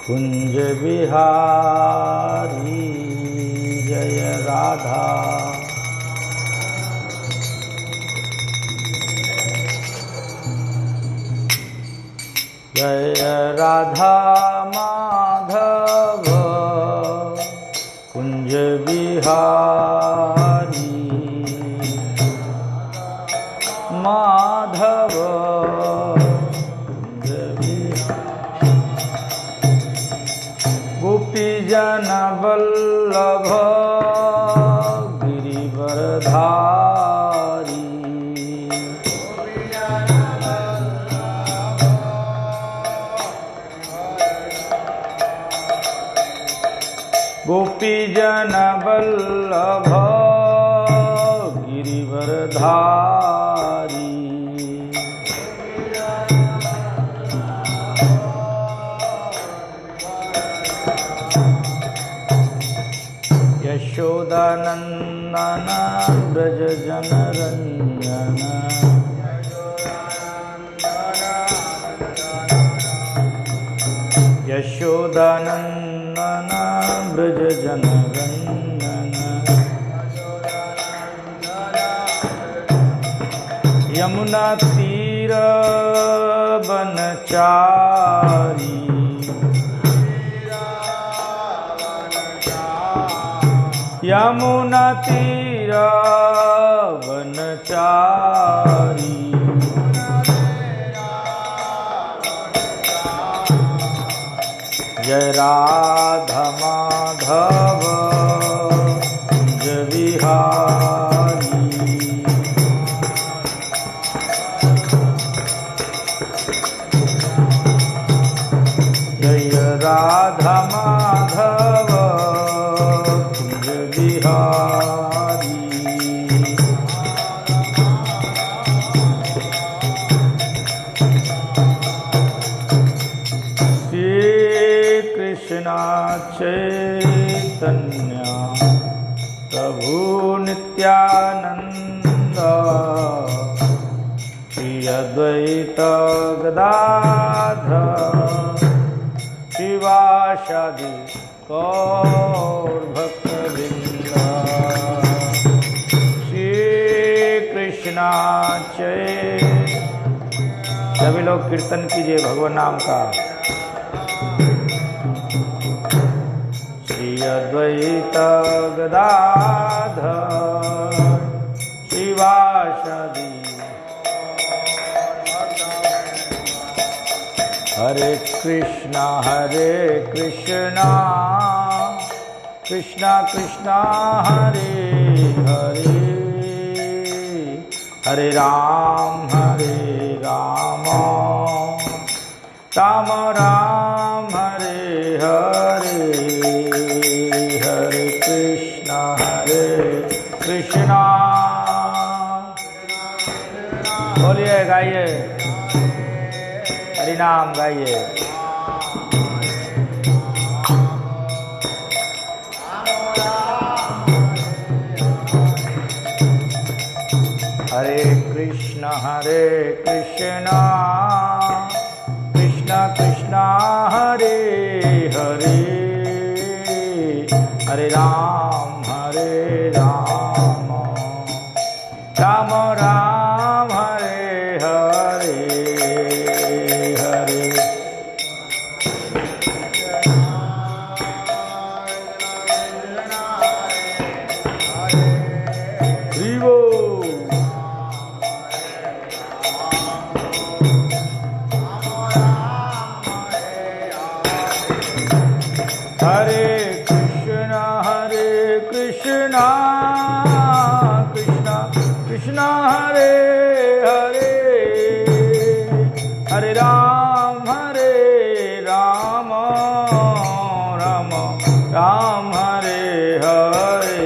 कुंज बिहारी जय राधा। जय राधा माधव कुंज बिहारी माधव कुंज बिहारी। गोपी जन वल्लभ गिरिवरधारी। गोपी जन वल्लभ गिरिवरधारी। यशोदानंदन ब्रज जनरंजन। यशोदानंदन ब्रज जनरंजन। यमुना तीर बनचारी। यमुना तीर बनचारी। जय राधा माधव कुंज बिहारी। जय राधा माधव कुंज बिहारी। कृष्ण चैतन्य प्रभु नित्यानंद। श्री अद्वैत गदाधर शिवासादि गौर भक्तवृंद। श्री कृष्ण सभी लोग कीर्तन कीजिए भगवान नाम का। श्री अद्वैत गदाधर शिवासादि। हरे कृष्णा कृष्णा कृष्णा हरे हरे। हरे राम राम राम हरे हरे। हरे कृष्णा बोलिए गाइए हरि नाम गाइए। हरे कृष्णा कृष्णा कृष्णा हरे हरे। हरे राम राम राम हरे हरे। हरे हरे कृष्णा कृष्णा कृष्णा हरे हरे। हरे राम राम राम हरे हरे।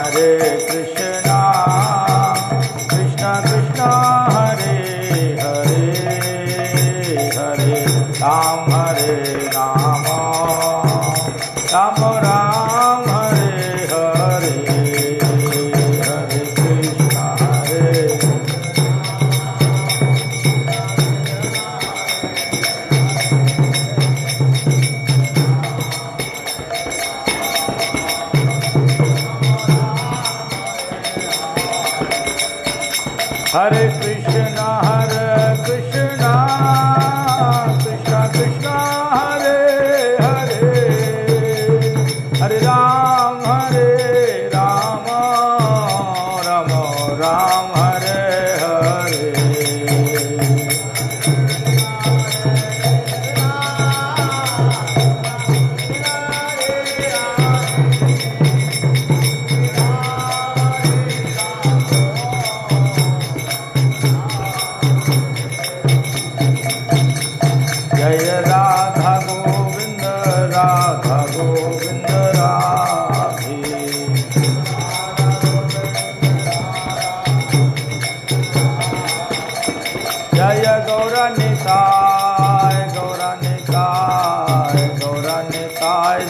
Hare Krishna राम राम हरे हरे हरे कृष्णा हरे हरे कृष्णा कृष्णा कृष्णा हरे हरे हरे राम राम राम हरे हरे जय राधा गोविंद राधे जय गौरनिताय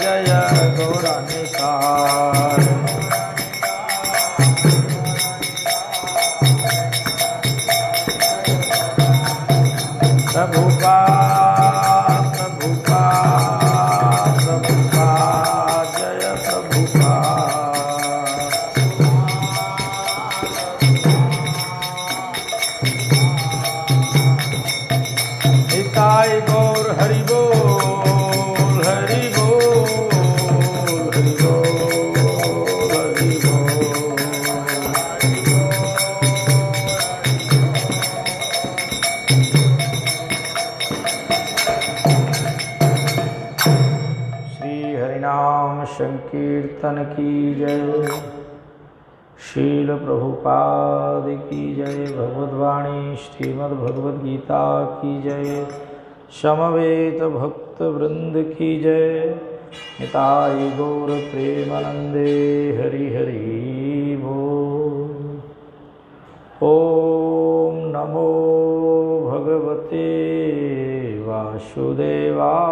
जय गौरनिताय प्रभुपाद जय प्रभुपाद निताय गौर हरि बोल हरि बोल हरि बोल हरि बोल हरिनाम संकीर्तन की जय। शील प्रभुपाद की जय। भगवद्वाणी श्रीमद् भगवद गीता की जय। समवेत भक्त वृंद की जय। निताय गौर प्रेमानंदे हरि हरि बोल। ओम नमो भगवते वासुदेवाय।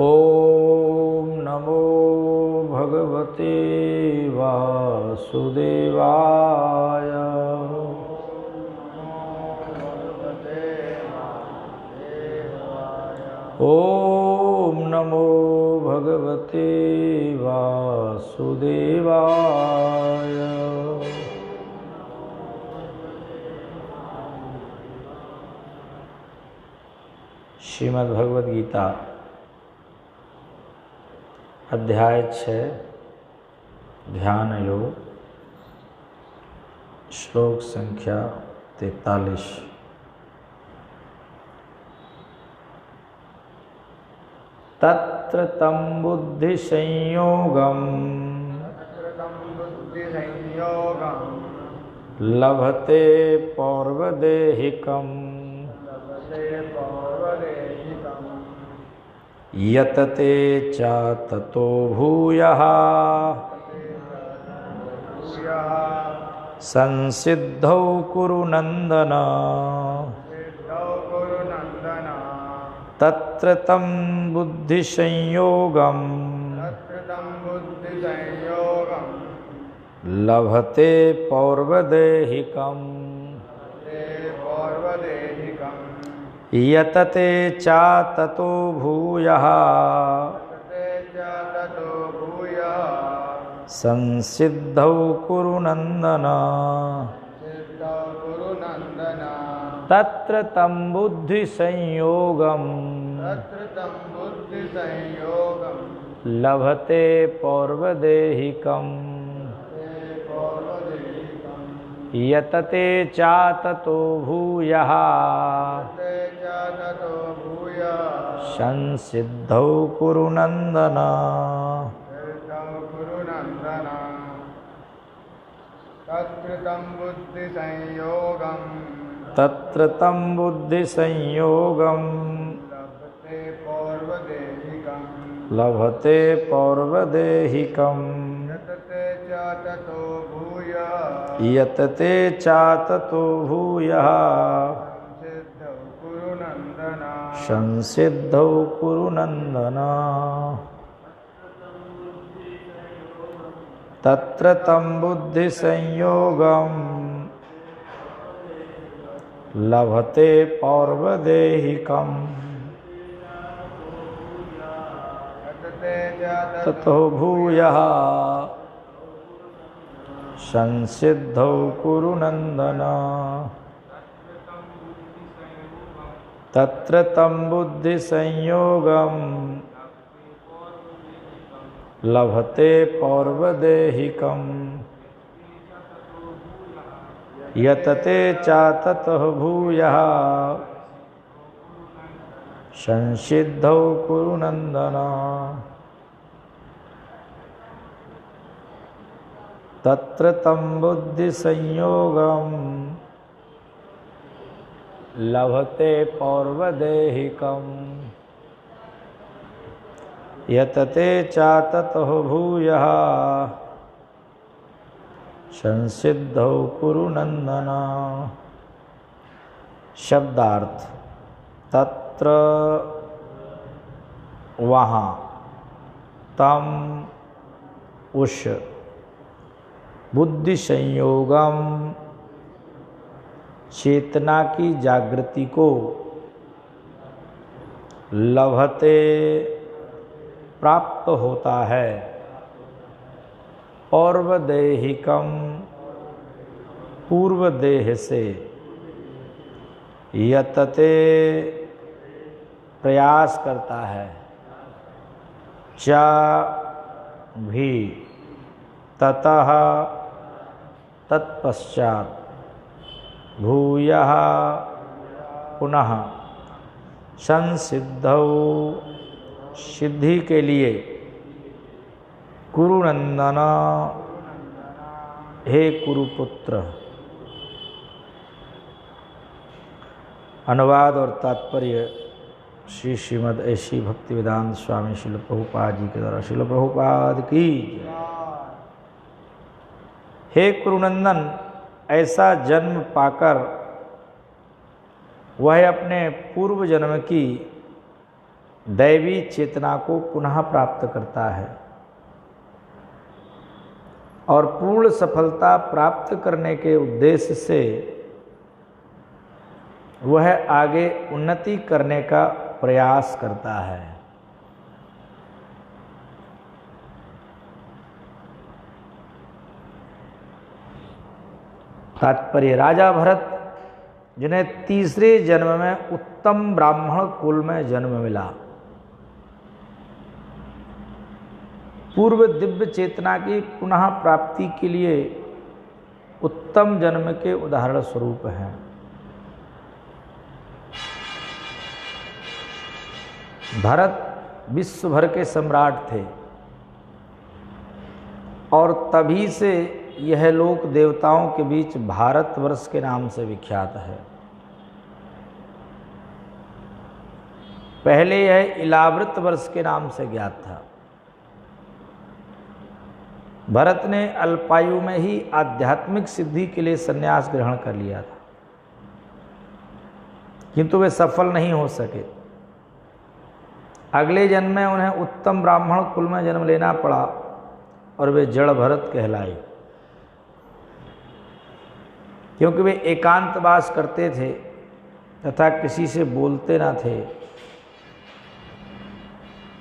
ओम नमो भगवते वासुदेवाय। ओम नमो भगवते वासुदेवाय। श्रीमद् भगवद गीता अध्याय 6 ध्यान योग श्लोक संख्या 43। तत्र तं बुद्धि संयोगम लभते पौर्वदेहिकम् यतते च ततो भूयः संसिद्धौ कुरु नन्दन। तत्र तं बुद्धि संयोगम लभते पौर्वदेहिकम् यतते च ततो भूयः संसिद्धौ कुरु नन्दन। तत्र तं बुद्धि संयोगम लभते पौर्वदेहिकम् यतते च ततो भूयः संसिद्धौ कुरु नन्दन। तत्र तं बुद्धि संयोगम लभते पौर्वदेहिकम् यतते च ततो भूयः संसिद्धौ कुरु नंदन तत्र तं बुद्धि संयोगम लभते पौर्वदेहिकम् ततो भूयः संसिद्धौ कुरु नंदन तत्र तं बुद्धि संयोगम लभते पौर्वदेहिकम् यतते चाततः भूयः संसिद्धौ कुरु नंदन तत्र तं बुद्धि संयोगम लभते पौर्वदेहिकम् यतते चाततः भूयः संसिद्धौ कुरु नंदन। शब्दार्थ तत्र वहाँ, तम उस, बुद्धि संयोगम चेतना की जागृति को, लभते प्राप्त होता है, पौर्वदेहिकम पूर्व देह से, यतते प्रयास करता है, चा भी, ततः तत्पश्चात, भूयः पुनः, संसिद्धौ सिद्धि के लिए, कुरुनंदन हे कुरुपुत्र। अनुवाद और तात्पर्य श्री श्रीमद् ऐसी भक्तिवेदांत स्वामी श्रील प्रभुपाद जी के द्वारा। श्रील प्रभुपाद की हे कुरुनंदन, ऐसा जन्म पाकर वह अपने पूर्व जन्म की दैवी चेतना को पुनः प्राप्त करता है और पूर्ण सफलता प्राप्त करने के उद्देश्य से वह आगे उन्नति करने का प्रयास करता है। तात्पर्य, राजा भरत जिन्हें तीसरे जन्म में उत्तम ब्राह्मण कुल में जन्म मिला, पूर्व दिव्य चेतना की पुनः प्राप्ति के लिए उत्तम जन्म के उदाहरण स्वरूप हैं। भरत विश्व भर के सम्राट थे और तभी से यह लोक देवताओं के बीच भारतवर्ष के नाम से विख्यात है। पहले यह इलावृत वर्ष के नाम से ज्ञात था। भरत ने अल्पायु में ही आध्यात्मिक सिद्धि के लिए संन्यास ग्रहण कर लिया था, किंतु वे सफल नहीं हो सके। अगले जन्म में उन्हें उत्तम ब्राह्मण कुल में जन्म लेना पड़ा और वे जड़ भरत कहलाए, क्योंकि वे एकांतवास करते थे तथा किसी से बोलते न थे।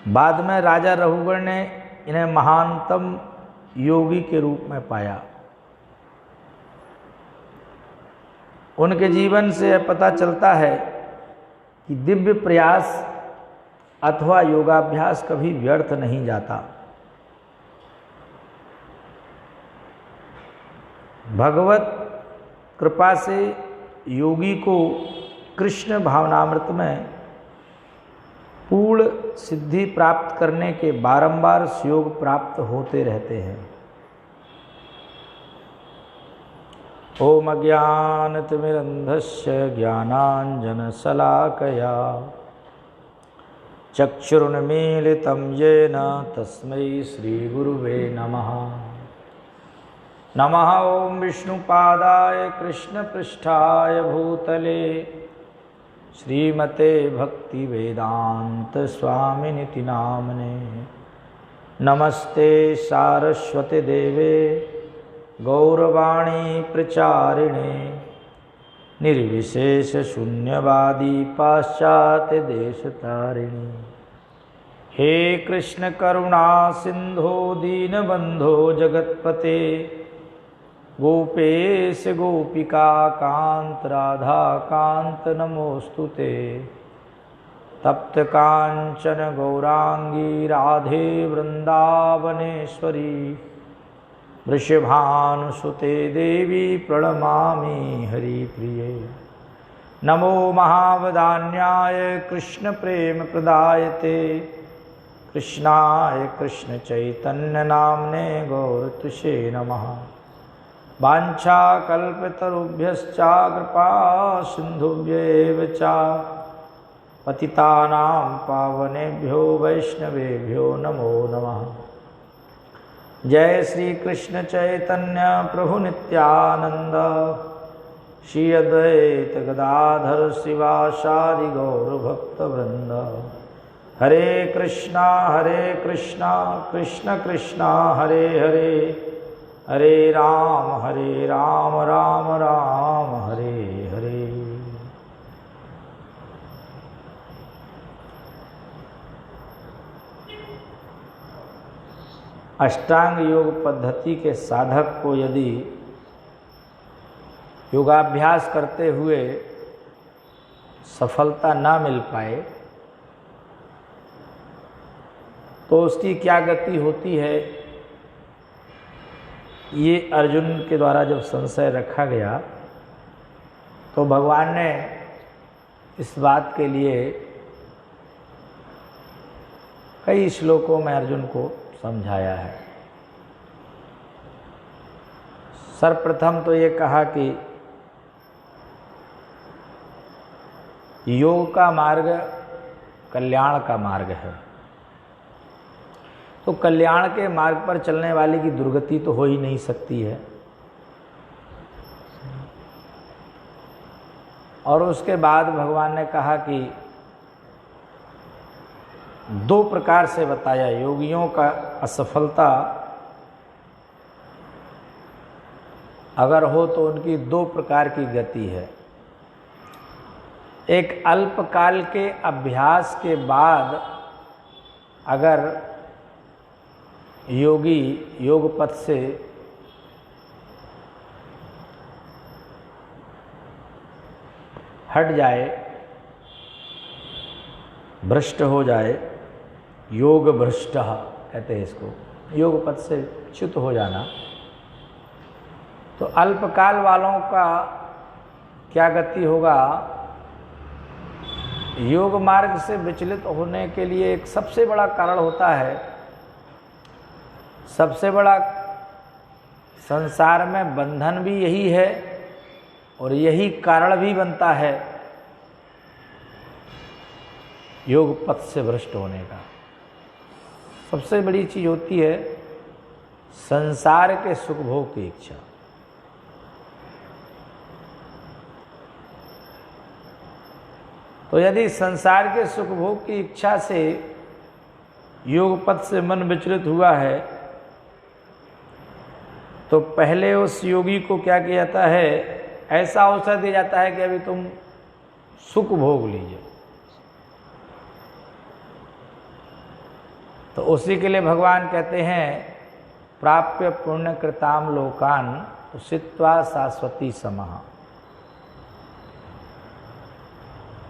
बाद में राजा रघुगण ने इन्हें महानतम योगी के रूप में पाया। उनके जीवन से यह पता चलता है कि दिव्य प्रयास अथवा योगाभ्यास कभी व्यर्थ नहीं जाता। भगवत कृपा से योगी को कृष्ण भावनामृत में पूर्ण सिद्धि प्राप्त करने के बारंबार सुयोग प्राप्त होते रहते हैं। ओम अज्ञानतिमिरन्धस्य ज्ञानाञ्जनशलाकया चक्षुरुन्मीलितं येन तस्मै श्रीगुरुवे नमः। नमः ओं विष्णुपादाय कृष्णपृष्ठाय भूतले श्रीमते भक्ति वेदांत स्वामिनिति नामने। नमस्ते सारस्वते देवे गौरवाणी प्रचारिणे निर्विशेष शून्यवादी पाश्चात्य देश तारिणी। हे कृष्ण करुणा सिंधो दीनबंधो जगत्पते गोपेश गोपिका कांत राधा कांत नमोस्तुते। तप्त कांचन गौरांगी राधे वृंदावनेश्वरी वृषभानुसुते देवी प्रणमामि हरिप्रिये। नमो महावदान्याय कृष्ण प्रेम प्रदायते कृष्णाय कृष्ण चैतन्य नामने गौरतुषे नमः। वाञ्छाकल्पतरुभ्यश्च कृपा सिन्धुभ्येव च पतितानां पावनेभ्यो वैष्णवेभ्यो नमो नमः। जय श्री कृष्ण चैतन्य प्रभु नित्यानंद श्री अद्वैत गदाधर शिवासादि गौर भक्त वृंद। हरे कृष्णा कृष्ण कृष्णा हरे हरे हरे राम राम राम हरे हरे। अष्टांग योग पद्धति के साधक को यदि योगाभ्यास करते हुए सफलता ना मिल पाए तो उसकी क्या गति होती है, ये अर्जुन के द्वारा जब संशय रखा गया तो भगवान ने इस बात के लिए कई श्लोकों में अर्जुन को समझाया है। सर्वप्रथम तो ये कहा कि योग का मार्ग कल्याण का मार्ग है, तो कल्याण के मार्ग पर चलने वाले की दुर्गति तो हो ही नहीं सकती है। और उसके बाद भगवान ने कहा कि दो प्रकार से बताया योगियों का असफलता अगर हो तो उनकी दो प्रकार की गति है। एक अल्पकाल के अभ्यास के बाद अगर योगी योग पथ से हट जाए, भ्रष्ट हो जाए, योग भ्रष्ट कहते हैं इसको, योग पथ से च्युत हो जाना, तो अल्पकाल वालों का क्या गति होगा। योग मार्ग से विचलित होने के लिए एक सबसे बड़ा कारण होता है, सबसे बड़ा संसार में बंधन भी यही है और यही कारण भी बनता है योग पथ से भ्रष्ट होने का। सबसे बड़ी चीज होती है संसार के सुख भोग की इच्छा। तो यदि संसार के सुख भोग की इच्छा से योग पथ से मन विचलित हुआ है तो पहले उस योगी को क्या किया जाता है, ऐसा अवसर दिया जाता है कि अभी तुम सुख भोग लीजिए। तो उसी के लिए भगवान कहते हैं प्राप्य पुण्य कृताम लोकान उषित्वा शाश्वती समः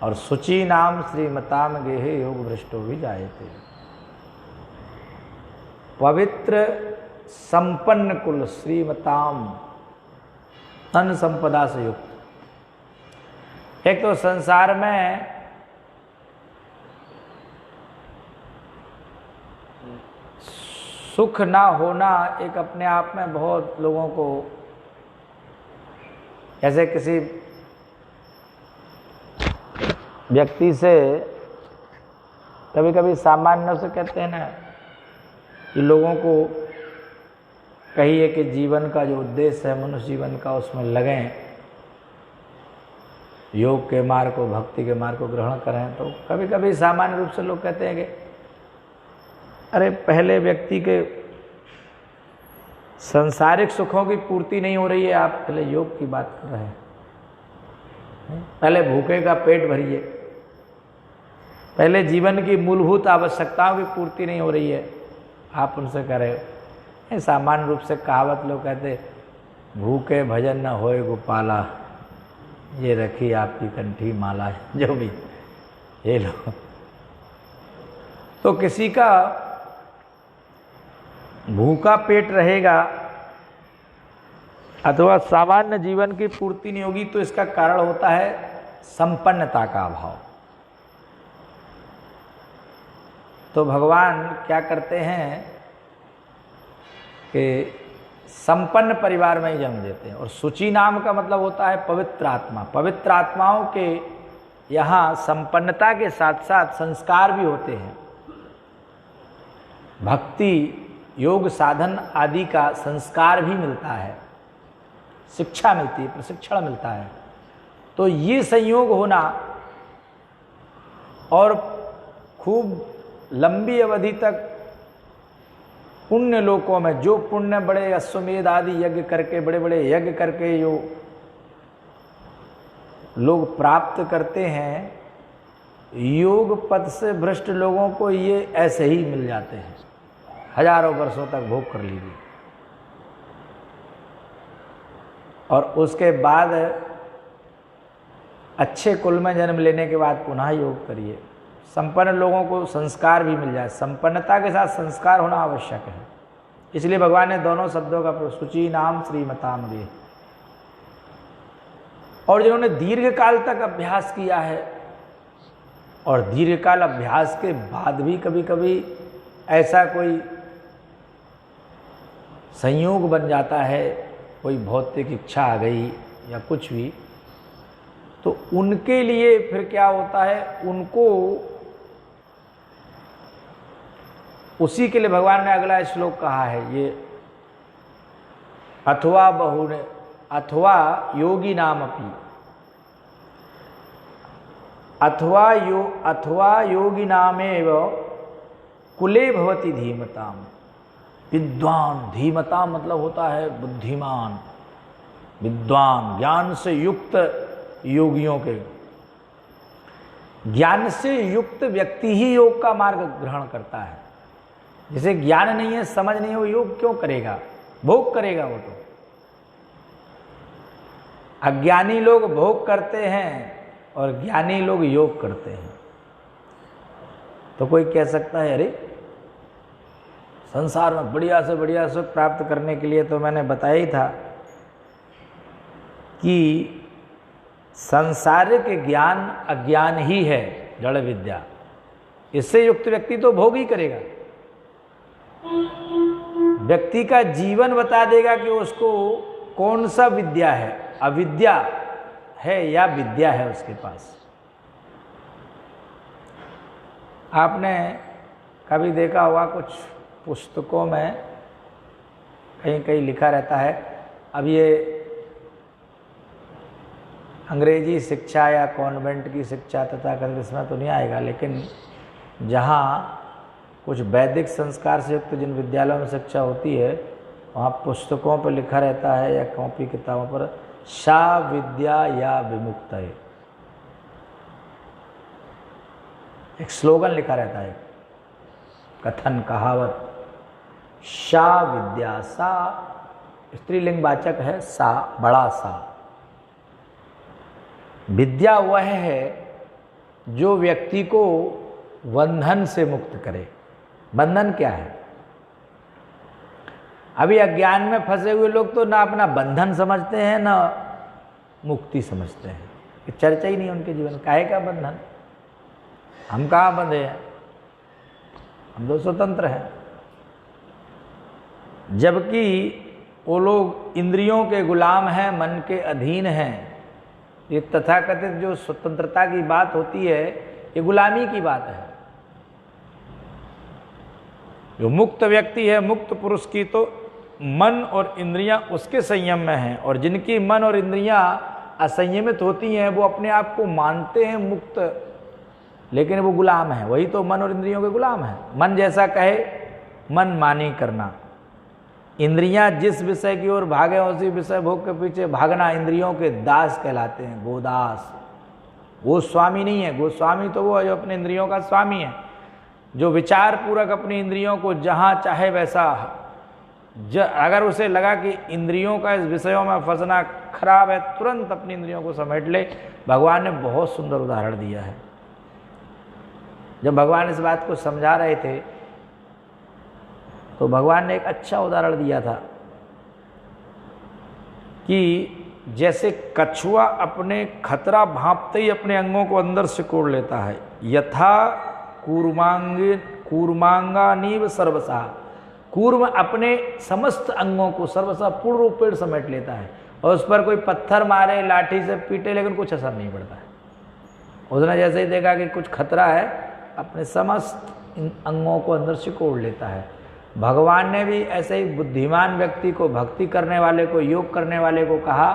और शुचि नाम श्रीमताम गेहे योग भ्रष्टो भी जायते। पवित्र संपन्न कुल श्रीमताम धन संपदा से युक्त। एक तो संसार में सुख ना होना एक अपने आप में बहुत लोगों को, ऐसे किसी व्यक्ति से कभी कभी सामान्य से कहते हैं ना कि लोगों को कहिए कि जीवन का जो उद्देश्य है मनुष्य जीवन का उसमें लगें योग के मार्ग को, भक्ति के मार्ग को ग्रहण करें। तो कभी कभी सामान्य रूप से लोग कहते हैं कि अरे पहले व्यक्ति के सांसारिक सुखों की पूर्ति नहीं हो रही है, आप पहले योग की बात कर रहे हैं। पहले भूखे का पेट भरिए, पहले जीवन की मूलभूत आवश्यकताओं की पूर्ति नहीं हो रही है, आप उनसे कह रहे हो। सामान्य रूप से कहावत लोग कहते भूखे भजन न होए गोपाला, ये रखी आपकी कंठी माला, जो भी ये लो। तो किसी का भूखा पेट रहेगा अथवा सामान्य जीवन की पूर्ति नहीं होगी, तो इसका कारण होता है संपन्नता का अभाव। तो भगवान क्या करते हैं कि संपन्न परिवार में ही जन्म देते हैं। और शुचि नाम का मतलब होता है पवित्र आत्मा। पवित्र आत्माओं के यहाँ संपन्नता के साथ साथ संस्कार भी होते हैं। भक्ति, योग साधन आदि का संस्कार भी मिलता है, शिक्षा मिलती है, प्रशिक्षण मिलता है। तो ये संयोग होना और खूब लंबी अवधि तक पुण्य लोकों में, जो पुण्य बड़े अश्वमेध आदि यज्ञ करके, बड़े बड़े यज्ञ करके जो लोग प्राप्त करते हैं, योग पद से भ्रष्ट लोगों को ये ऐसे ही मिल जाते हैं। हजारों वर्षों तक भोग कर लीजिए और उसके बाद अच्छे कुल में जन्म लेने के बाद पुनः योग करिए। संपन्न लोगों को संस्कार भी मिल जाए, संपन्नता के साथ संस्कार होना आवश्यक है। इसलिए भगवान ने दोनों शब्दों का प्रयोग, शुचि नाम श्रीमताम गे। और जिन्होंने दीर्घ काल तक अभ्यास किया है और दीर्घ काल अभ्यास के बाद भी कभी कभी ऐसा कोई संयोग बन जाता है, कोई भौतिक इच्छा आ गई या कुछ भी, तो उनके लिए फिर क्या होता है, उनको उसी के लिए भगवान ने अगला श्लोक कहा है ये, अथवा बहुने अथवा योगी नाम अपनी, अथवा योगी नामेव कुले भवति धीमताम। विद्वान, धीमताम मतलब होता है बुद्धिमान, विद्वान, ज्ञान से युक्त योगियों के, ज्ञान से युक्त व्यक्ति ही योग का मार्ग ग्रहण करता है। जिसे ज्ञान नहीं है, समझ नहीं है, वो योग क्यों करेगा, भोग करेगा वो तो। अज्ञानी लोग भोग करते हैं और ज्ञानी लोग योग करते हैं। तो कोई कह सकता है अरे संसार में बढ़िया से बढ़िया सुख प्राप्त करने के लिए तो मैंने बताया ही था कि सांसारिक ज्ञान अज्ञान ही है, जड़ विद्या। इससे युक्त व्यक्ति तो भोग ही करेगा। व्यक्ति का जीवन बता देगा कि उसको कौन सा विद्या है, अविद्या है या विद्या है उसके पास। आपने कभी देखा होगा कुछ पुस्तकों में कहीं कहीं लिखा रहता है, अब ये अंग्रेजी शिक्षा या कॉन्वेंट की शिक्षा तथा इसमें तो नहीं आएगा, लेकिन जहाँ कुछ वैदिक संस्कार से युक्त जिन विद्यालयों में शिक्षा होती है, वहाँ पुस्तकों पर लिखा रहता है या कॉपी किताबों पर, सा विद्या या विमुक्त है। एक स्लोगन लिखा रहता है, कथन, कहावत, सा विद्या, सा स्त्रीलिंग वाचक है, सा बड़ा सा। विद्या वह है जो व्यक्ति को बंधन से मुक्त करे। बंधन क्या है? अभी अज्ञान में फंसे हुए लोग तो ना अपना बंधन समझते हैं ना मुक्ति समझते हैं। चर्चा ही नहीं उनके जीवन, काहे का बंधन, हम कहाँ बंधे हैं, हम तो स्वतंत्र हैं। जबकि वो लोग इंद्रियों के गुलाम हैं, मन के अधीन हैं। ये तथाकथित जो स्वतंत्रता की बात होती है, ये गुलामी की बात है। जो मुक्त व्यक्ति है, मुक्त पुरुष की तो मन और इंद्रियां उसके संयम में हैं, और जिनकी मन और इंद्रियां असंयमित होती हैं वो अपने आप को मानते हैं मुक्त, लेकिन वो गुलाम है। वही तो मन और इंद्रियों के गुलाम है। मन जैसा कहे मन मानी करना, इंद्रियां जिस विषय की ओर भागे उसी विषय भोग के पीछे भागना, इंद्रियों के दास कहलाते हैं, गोदास। गोस्वामी नहीं है, गोस्वामी तो वो है जो अपने इंद्रियों का स्वामी है, जो विचार पूर्वक अपनी इंद्रियों को जहाँ चाहे वैसा, अगर उसे लगा कि इंद्रियों का इस विषयों में फंसना खराब है, तुरंत अपनी इंद्रियों को समेट ले। भगवान ने बहुत सुंदर उदाहरण दिया है। जब भगवान इस बात को समझा रहे थे तो भगवान ने एक अच्छा उदाहरण दिया था कि जैसे कछुआ अपने खतरा भांपते ही अपने अंगों को अंदर सिकोड़ लेता है, यथा कूर्मांगानीव सर्वसा, कूर्म अपने समस्त अंगों को सर्वसा पूर्ण रूपेण समेट लेता है, और उस पर कोई पत्थर मारे, लाठी से पीटे, लेकिन कुछ असर नहीं पड़ता है। उसने जैसे ही देखा कि कुछ खतरा है, अपने समस्त अंगों को अंदर सिकोड़ लेता है। भगवान ने भी ऐसे ही बुद्धिमान व्यक्ति को, भक्ति करने वाले को, योग करने वाले को कहा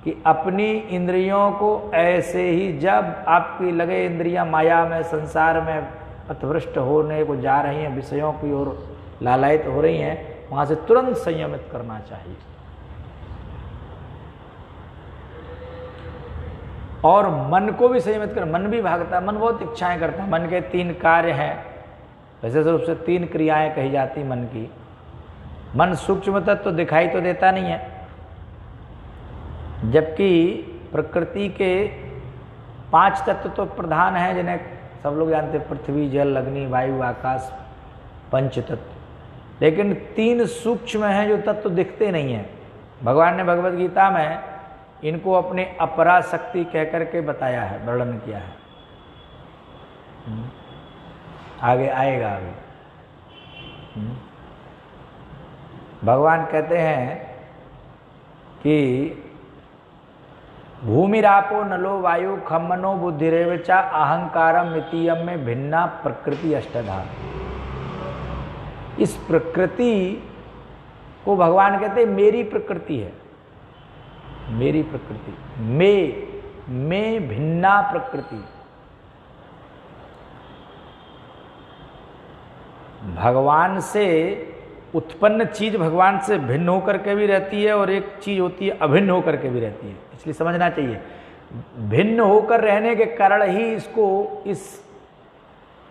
कि अपनी इंद्रियों को ऐसे ही, जब आपकी लगे इंद्रियां माया में, संसार में पथभ्रष्ट होने को जा रही हैं, विषयों की ओर लालायित हो रही हैं, वहां से तुरंत संयमित करना चाहिए। और मन को भी संयमित कर, मन भी भागता है, मन बहुत इच्छाएं करता है। मन के 3 कार्य हैं, वैसे रूप से 3 क्रियाएं कही जाती मन की। मन सूक्ष्म तत्व तो दिखाई तो देता नहीं है, जबकि प्रकृति के 5 तत्व तो प्रधान हैं, जिन्हें सब लोग जानते हैं, पृथ्वी, जल, अग्नि, वायु, आकाश, पंच तत्व। लेकिन 3 सूक्ष्म हैं जो तत्व दिखते नहीं हैं। भगवान ने भगवद गीता में इनको अपने अपरा शक्ति कहकर के बताया है, वर्णन किया है। आगे आएगा अभी। भगवान कहते हैं कि भूमिरापो नलो वायु खम मनो बुद्धिरेवचा अहंकारम मितीयम में भिन्ना प्रकृति अष्टधा। इस प्रकृति को भगवान कहते हैं मेरी प्रकृति है, मेरी प्रकृति, में भिन्ना प्रकृति। भगवान से उत्पन्न चीज भगवान से भिन्न होकर के भी रहती है, और एक चीज होती है अभिन्न होकर के भी रहती है। इसलिए समझना चाहिए, भिन्न होकर रहने के कारण ही इसको, इस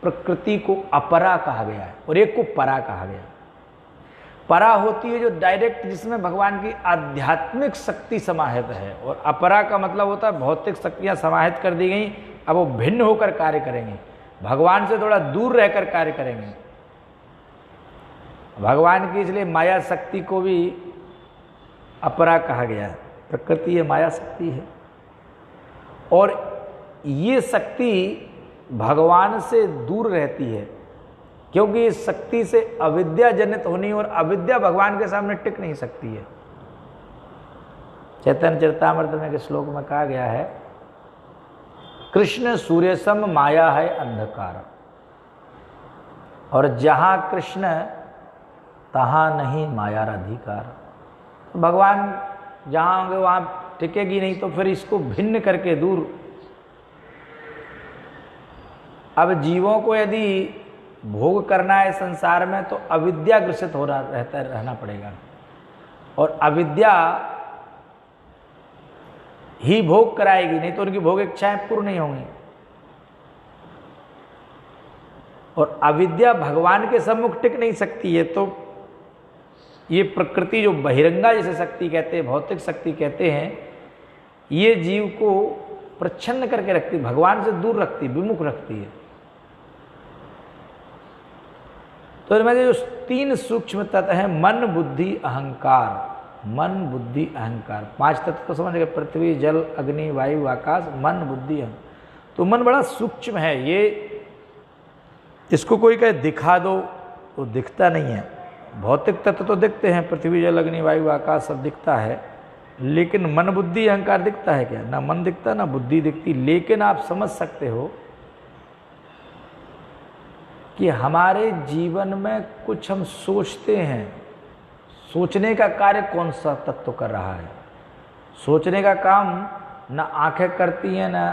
प्रकृति को अपरा कहा गया है, और एक को परा कहा गया। परा होती है जो डायरेक्ट, जिसमें भगवान की आध्यात्मिक शक्ति समाहित है, और अपरा का मतलब होता है भौतिक शक्तियां समाहित कर दी गई, अब वो भिन्न होकर कार्य करेंगे, भगवान से थोड़ा दूर रहकर कार्य करेंगे। भगवान की इसलिए माया शक्ति को भी अपरा कहा गया है। प्रकृति ये माया शक्ति है, और ये शक्ति भगवान से दूर रहती है, क्योंकि इस शक्ति से अविद्या जनित होनी, और अविद्या भगवान के सामने टिक नहीं सकती है। चैतन्य चरितामृत में के श्लोक में कहा गया है, कृष्ण सूर्य सम माया है अंधकार, और जहां कृष्ण तहां नहीं माया अधिकार। तो भगवान जहां होंगे वहां टिकेगी नहीं, तो फिर इसको भिन्न करके दूर। अब जीवों को यदि भोग करना है संसार में, तो अविद्या ग्रसित हो रहना पड़ेगा, और अविद्या ही भोग कराएगी, नहीं तो उनकी भोग इच्छाएं पूर्ण नहीं होंगी। और अविद्या भगवान के सम्मुख टिक नहीं सकती है। तो ये प्रकृति जो बहिरंगा जैसे शक्ति कहते हैं, भौतिक शक्ति कहते हैं, ये जीव को प्रच्छन्न करके रखती, भगवान से दूर रखती, विमुख रखती है। तो इनमें जो 3 सूक्ष्म तत्व हैं, मन, बुद्धि, अहंकार। मन, बुद्धि, अहंकार, 5 तत्व तो समझ गए, पृथ्वी, जल, अग्नि, वायु, आकाश, मन, बुद्धि, अहंकार। तो मन बड़ा सूक्ष्म है। ये इसको कोई कहे दिखा दो तो दिखता नहीं है। भौतिक तत्व तो दिखते हैं, पृथ्वी, जल, अग्नि, वायु, आकाश सब दिखता है, लेकिन मन, बुद्धि, अहंकार दिखता है क्या? ना मन दिखता ना बुद्धि दिखती। लेकिन आप समझ सकते हो कि हमारे जीवन में कुछ हम सोचते हैं, सोचने का कार्य कौन सा तत्व कर रहा है? सोचने का काम ना आंखें करती हैं, ना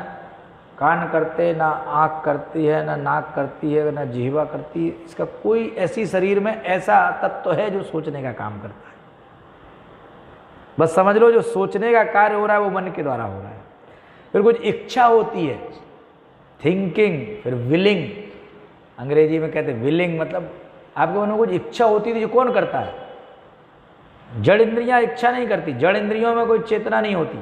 कान करते, ना आँख करती है, ना नाक करती है, ना जिह्वा करती है। इसका कोई ऐसी शरीर में ऐसा तत्व है जो सोचने का काम करता है। बस समझ लो जो सोचने का कार्य हो रहा है वो मन के द्वारा हो रहा है। फिर कुछ इच्छा होती है, थिंकिंग, फिर विलिंग, अंग्रेजी में कहते हैं विलिंग, मतलब आपके मन में कुछ इच्छा होती थी जो कौन करता है? जड़ इंद्रियां इच्छा नहीं करती, जड़ इंद्रियों में कोई चेतना नहीं होती।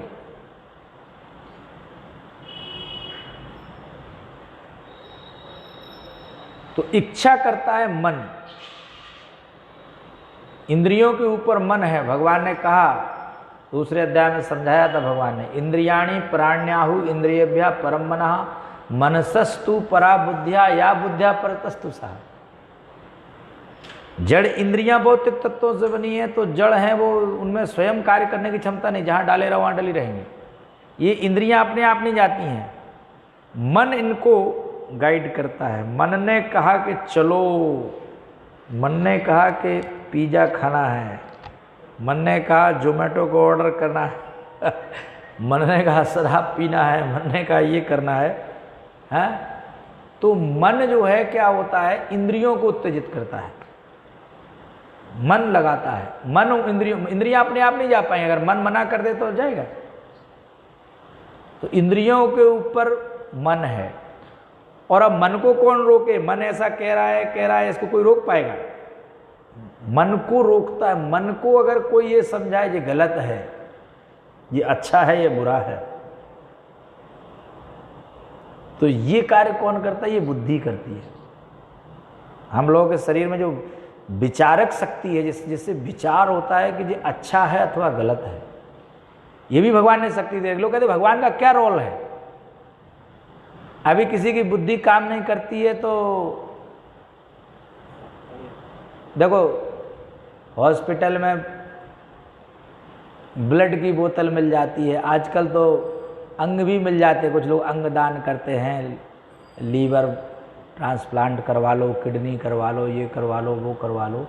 तो इच्छा करता है मन, इंद्रियों के ऊपर मन है। भगवान ने कहा, दूसरे अध्याय में समझाया था भगवान ने, इंद्रियाणि प्राण्याहु इंद्रियेभ्यः परम मनः मनसस्तु परा बुद्धिया या बुद्धिया परतस्तु सा। जड़ इंद्रियां भौतिक तत्वों से बनी है, तो जड़ है वो, उनमें स्वयं कार्य करने की क्षमता नहीं, जहां डाले रहो वहां डली रहेंगी। ये इंद्रियां अपने आप नहीं जाती हैं, मन इनको गाइड करता है। मन ने कहा कि चलो, मन ने कहा कि पिज़्ज़ा खाना है, मन ने कहा जोमेटो को ऑर्डर करना है मन ने कहा शराब पीना है, मन ने कहा ये करना है, हैं? तो मन जो है क्या होता है, इंद्रियों को उत्तेजित करता है, मन लगाता है। मन इंद्रियां अपने आप नहीं जा पाएंगे, अगर मन मना कर दे तो जाएगा। तो इंद्रियों के ऊपर मन है, और अब मन को कौन रोके? मन ऐसा कह रहा है, इसको कोई रोक पाएगा? मन को रोकता है। मन को अगर कोई ये समझाए ये गलत है, ये अच्छा है, ये बुरा है, तो ये कार्य कौन करता है? ये बुद्धि करती है। हम लोगों के शरीर में जो विचारक शक्ति है, जिससे विचार होता है कि ये अच्छा है अथवा गलत है, ये भी भगवान ने शक्ति दी। लोग कहते भगवान का क्या रोल है? अभी किसी की बुद्धि काम नहीं करती है तो देखो, हॉस्पिटल में ब्लड की बोतल मिल जाती है, आजकल तो अंग भी मिल जाते हैं, कुछ लोग अंग दान करते हैं, लीवर ट्रांसप्लांट करवा लो, किडनी करवा लो, ये करवा लो, वो करवा लो।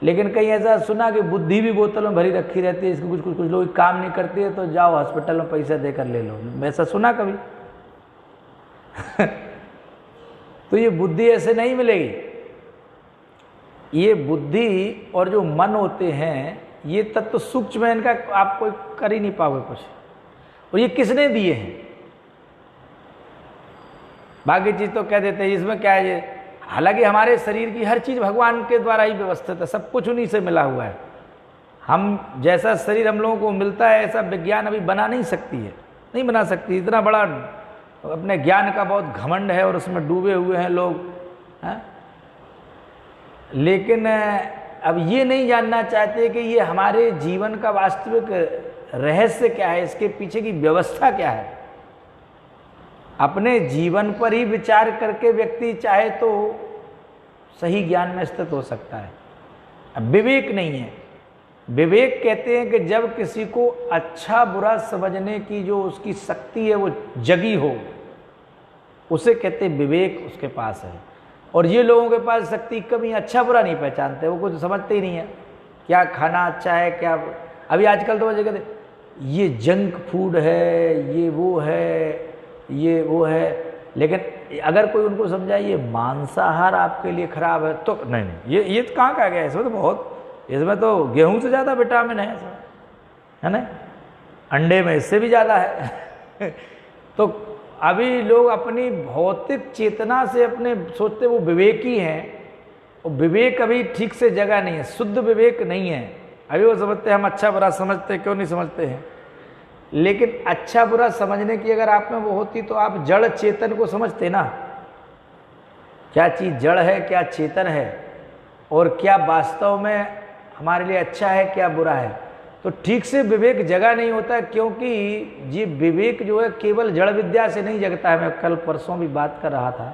लेकिन कहीं ऐसा सुना कि बुद्धि भी बोतल में भरी रखी रहती है, इसको कुछ लोग काम नहीं करती है तो जाओ हॉस्पिटल में पैसा देकर ले लो। ऐसा सुना कभी? तो ये बुद्धि ऐसे नहीं मिलेगी। ये बुद्धि और जो मन होते हैं, ये तत्व सूक्ष्म है, इनका आप कोई कर ही नहीं पाओगे कुछ। और ये किसने दिए हैं? बाकी चीज तो कह देते हैं इसमें क्या है ये, हालांकि हमारे शरीर की हर चीज भगवान के द्वारा ही व्यवस्थित है, सब कुछ उन्हीं से मिला हुआ है। हम जैसा शरीर हम लोगों को मिलता है ऐसा विज्ञान अभी बना नहीं सकती है, नहीं बना सकती। इतना बड़ा अपने ज्ञान का बहुत घमंड है और उसमें डूबे हुए हैं लोग, हैं? लेकिन अब ये नहीं जानना चाहते कि ये हमारे जीवन का वास्तविक रहस्य क्या है, इसके पीछे की व्यवस्था क्या है। अपने जीवन पर ही विचार करके व्यक्ति चाहे तो सही ज्ञान में स्थित हो सकता है। अब विवेक नहीं है। विवेक कहते हैं कि जब किसी को अच्छा बुरा समझने की जो उसकी शक्ति है वो जगी हो, उसे कहते हैं विवेक उसके पास है। और ये लोगों के पास शक्ति कभी अच्छा बुरा नहीं पहचानते, वो कुछ समझते ही नहीं है क्या खाना अच्छा है क्या। अभी आजकल तो वजह कहते ये जंक फूड है, ये वो है, ये वो है। लेकिन अगर कोई उनको समझाए ये मांसाहार आपके लिए खराब है तो नहीं, ये तो कहाँ का गया, इसमें तो बहुत, इसमें तो गेहूं से ज़्यादा विटामिन है इसमें, है ना, अंडे में इससे भी ज़्यादा है। तो अभी लोग अपनी भौतिक चेतना से अपने सोचते वो विवेकी हैं, और विवेक अभी ठीक से जगह नहीं है, शुद्ध विवेक नहीं है। अभी वो समझते हैं हम अच्छा बुरा समझते, क्यों नहीं समझते हैं। लेकिन अच्छा बुरा समझने की अगर आप में वो होती तो आप जड़ चेतन को समझते ना, क्या चीज़ जड़ है क्या चेतन है, और क्या वास्तव में हमारे लिए अच्छा है क्या बुरा है। तो ठीक से विवेक जगा नहीं होता, क्योंकि ये विवेक जो है केवल जड़ विद्या से नहीं जगता है। मैं कल परसों भी बात कर रहा था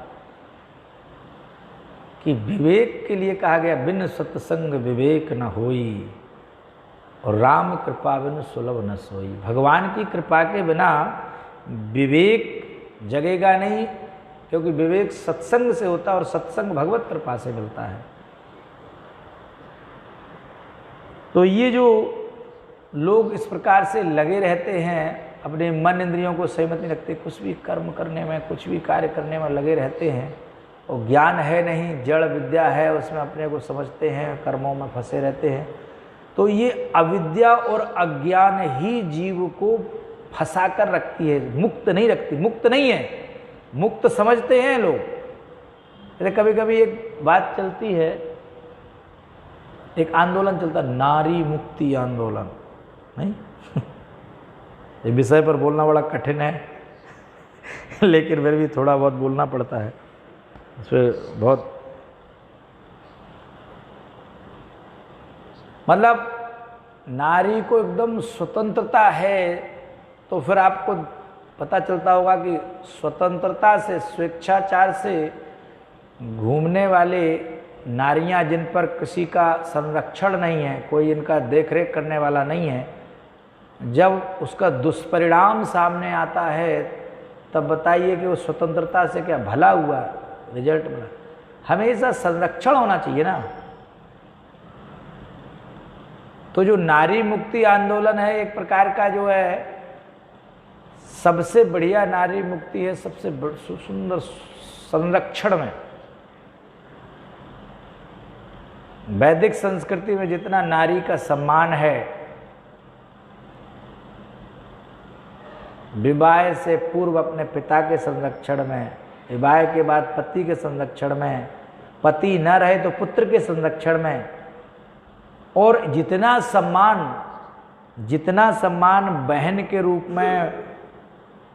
कि विवेक के लिए कहा गया बिन सत्संग विवेक न होई, और राम कृपा बिन सुलभ न सोई। भगवान की कृपा के बिना विवेक जगेगा नहीं, क्योंकि विवेक सत्संग से होता है और सत्संग भगवत कृपा से मिलता है। तो ये जो लोग इस प्रकार से लगे रहते हैं अपने मन इंद्रियों को सहमत नहीं रखते, कुछ भी कर्म करने में, कुछ भी कार्य करने में लगे रहते हैं, और ज्ञान है नहीं, जड़ विद्या है, उसमें अपने को समझते हैं, कर्मों में फंसे रहते हैं, तो ये अविद्या और अज्ञान ही जीव को फंसा कर रखती है, मुक्त नहीं रखती। मुक्त नहीं है, मुक्त समझते हैं लोग। जैसे कभी कभी एक बात चलती है, एक आंदोलन चलता, नारी मुक्ति आंदोलन, नहीं ये विषय पर बोलना बड़ा कठिन है लेकिन फिर भी थोड़ा बहुत बोलना पड़ता है, उसमें बहुत मतलब नारी को एकदम स्वतंत्रता है, तो फिर आपको पता चलता होगा कि स्वतंत्रता से, स्वेच्छाचार से घूमने वाले नारियां जिन पर किसी का संरक्षण नहीं है, कोई इनका देखरेख करने वाला नहीं है, जब उसका दुष्परिणाम सामने आता है तब बताइए कि वो स्वतंत्रता से क्या भला हुआ, रिजल्ट मिला। हमेशा संरक्षण होना चाहिए ना। तो जो नारी मुक्ति आंदोलन है, एक प्रकार का जो है सबसे बढ़िया नारी मुक्ति है, सबसे सुंदर संरक्षण में। वैदिक संस्कृति में जितना नारी का सम्मान है, विवाह से पूर्व अपने पिता के संरक्षण में, विवाह के बाद पति के संरक्षण में, पति न रहे तो पुत्र के संरक्षण में, और जितना सम्मान बहन के रूप में,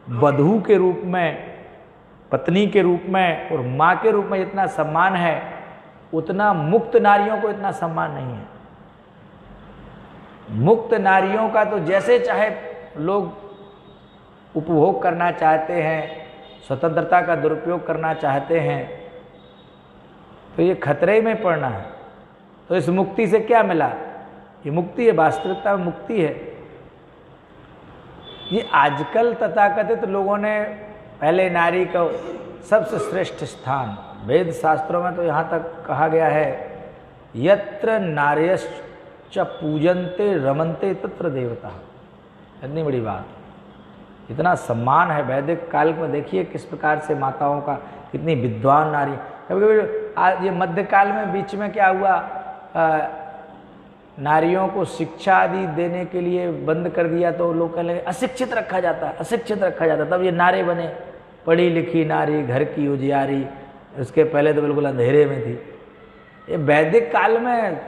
वधू के रूप में, पत्नी के रूप में और माँ के रूप में जितना सम्मान है, उतना मुक्त नारियों को इतना सम्मान नहीं है। मुक्त नारियों का तो जैसे चाहे लोग उपभोग करना चाहते हैं, स्वतंत्रता का दुरुपयोग करना चाहते हैं, तो ये खतरे में पड़ना है। तो इस मुक्ति से क्या मिला? ये मुक्ति है, वास्तविकता में मुक्ति है। ये आजकल तथाकथित लोगों ने पहले नारी को सबसे श्रेष्ठ स्थान, वेद शास्त्रों में तो यहाँ तक कहा गया है, यत्र नार्यश्च पूजन्ते रमन्ते तत्र देवता। इतनी बड़ी बात, इतना सम्मान है वैदिक काल में। देखिए किस प्रकार से माताओं का, कितनी विद्वान नारी। कभी कभी आज ये मध्यकाल में बीच में क्या हुआ, नारियों को शिक्षा आदि देने के लिए बंद कर दिया, तो लोग कहने लगे अशिक्षित रखा जाता है, अशिक्षित रखा जाता है। तब ये नारे बने, पढ़ी लिखी नारी घर की उजियारी। उसके पहले तो बिल्कुल अंधेरे में थी। ये वैदिक काल में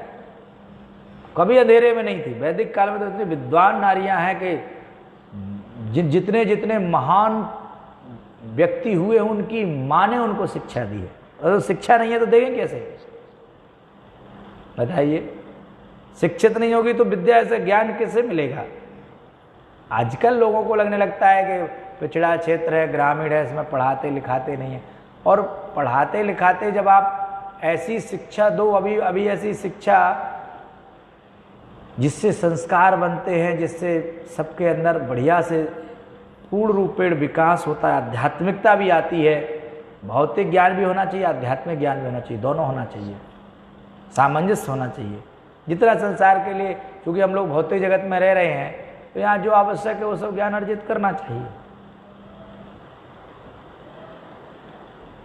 कभी अंधेरे में नहीं थी। वैदिक काल में तो इतनी विद्वान नारियां हैं कि जितने जितने महान व्यक्ति हुए, उनकी माँ ने उनको शिक्षा दी है। और शिक्षा नहीं है तो देंगे कैसे? बताइए, शिक्षित नहीं होगी तो विद्या से ज्ञान कैसे मिलेगा? आजकल लोगों को लगने लगता है कि पिछड़ा क्षेत्र है, ग्रामीण है, इसमें पढ़ाते लिखाते नहीं है। और पढ़ाते लिखाते जब आप ऐसी शिक्षा दो, अभी ऐसी शिक्षा जिससे संस्कार बनते हैं, जिससे सबके अंदर बढ़िया से पूर्ण रूपेण विकास होता है, आध्यात्मिकता भी आती है। भौतिक ज्ञान भी होना चाहिए, आध्यात्मिक ज्ञान भी होना चाहिए, दोनों होना चाहिए, सामंजस्य होना चाहिए। जितना संसार के लिए, क्योंकि हम लोग भौतिक जगत में रह रहे हैं, तो यहाँ जो आवश्यक है वो सब ज्ञान अर्जित करना चाहिए,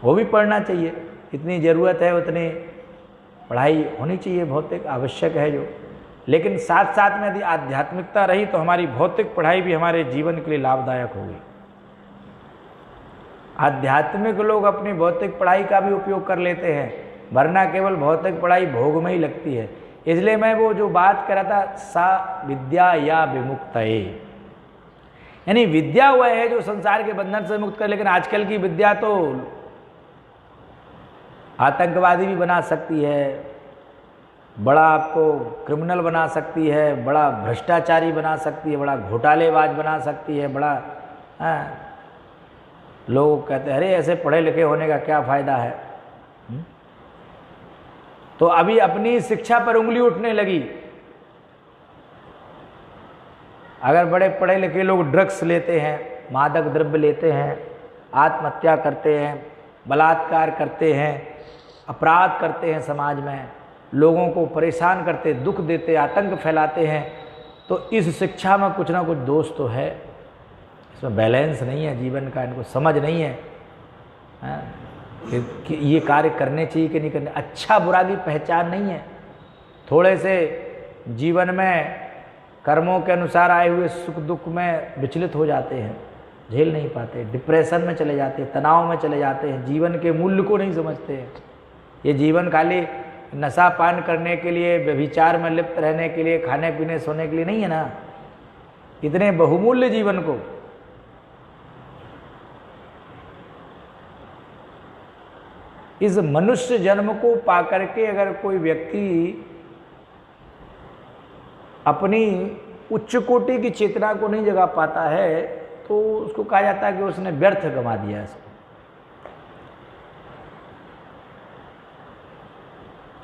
वो भी पढ़ना चाहिए। इतनी ज़रूरत है उतनी पढ़ाई होनी चाहिए, भौतिक आवश्यक है जो। लेकिन साथ साथ में यदि आध्यात्मिकता रही तो हमारी भौतिक पढ़ाई भी हमारे जीवन के लिए लाभदायक होगी। आध्यात्मिक लोग अपनी भौतिक पढ़ाई का भी उपयोग कर लेते हैं, वरना केवल भौतिक पढ़ाई भोग में ही लगती है। इसलिए मैं वो जो बात कर रहा था, सा विद्या या विमुक्तये, यानी विद्या वह है जो संसार के बंधन से मुक्त कर। लेकिन आजकल की विद्या तो आतंकवादी भी बना सकती है, बड़ा आपको क्रिमिनल बना सकती है, बड़ा भ्रष्टाचारी बना सकती है, बड़ा घोटालेबाज बना सकती है, बड़ा लोग कहते हैं अरे ऐसे पढ़े लिखे होने का क्या फ़ायदा है। तो अभी अपनी शिक्षा पर उंगली उठने लगी। अगर बड़े पढ़े लिखे लोग ड्रग्स लेते हैं, मादक द्रव्य लेते हैं, आत्महत्या करते हैं, बलात्कार करते हैं, अपराध करते हैं, समाज में लोगों को परेशान करते, दुख देते, आतंक फैलाते हैं, तो इस शिक्षा में कुछ ना कुछ दोष तो है। इसमें बैलेंस नहीं है जीवन का, इनको समझ नहीं है, कि ये कार्य करने चाहिए कि नहीं करने, अच्छा बुरा की पहचान नहीं है। थोड़े से जीवन में कर्मों के अनुसार आए हुए सुख दुख में विचलित हो जाते हैं, झेल नहीं पाते, डिप्रेशन में चले जाते हैं, तनाव में चले जाते हैं, जीवन के मूल्य को नहीं समझते हैं। ये जीवन खाली नशा पान करने के लिए, व्यभिचार में लिप्त रहने के लिए, खाने पीने सोने के लिए नहीं है ना। इतने बहुमूल्य जीवन को इस मनुष्य जन्म को पाकर के अगर कोई व्यक्ति अपनी उच्च कोटि की चेतना को नहीं जगा पाता है तो उसको कहा जाता है कि उसने व्यर्थ गंवा दिया इसको।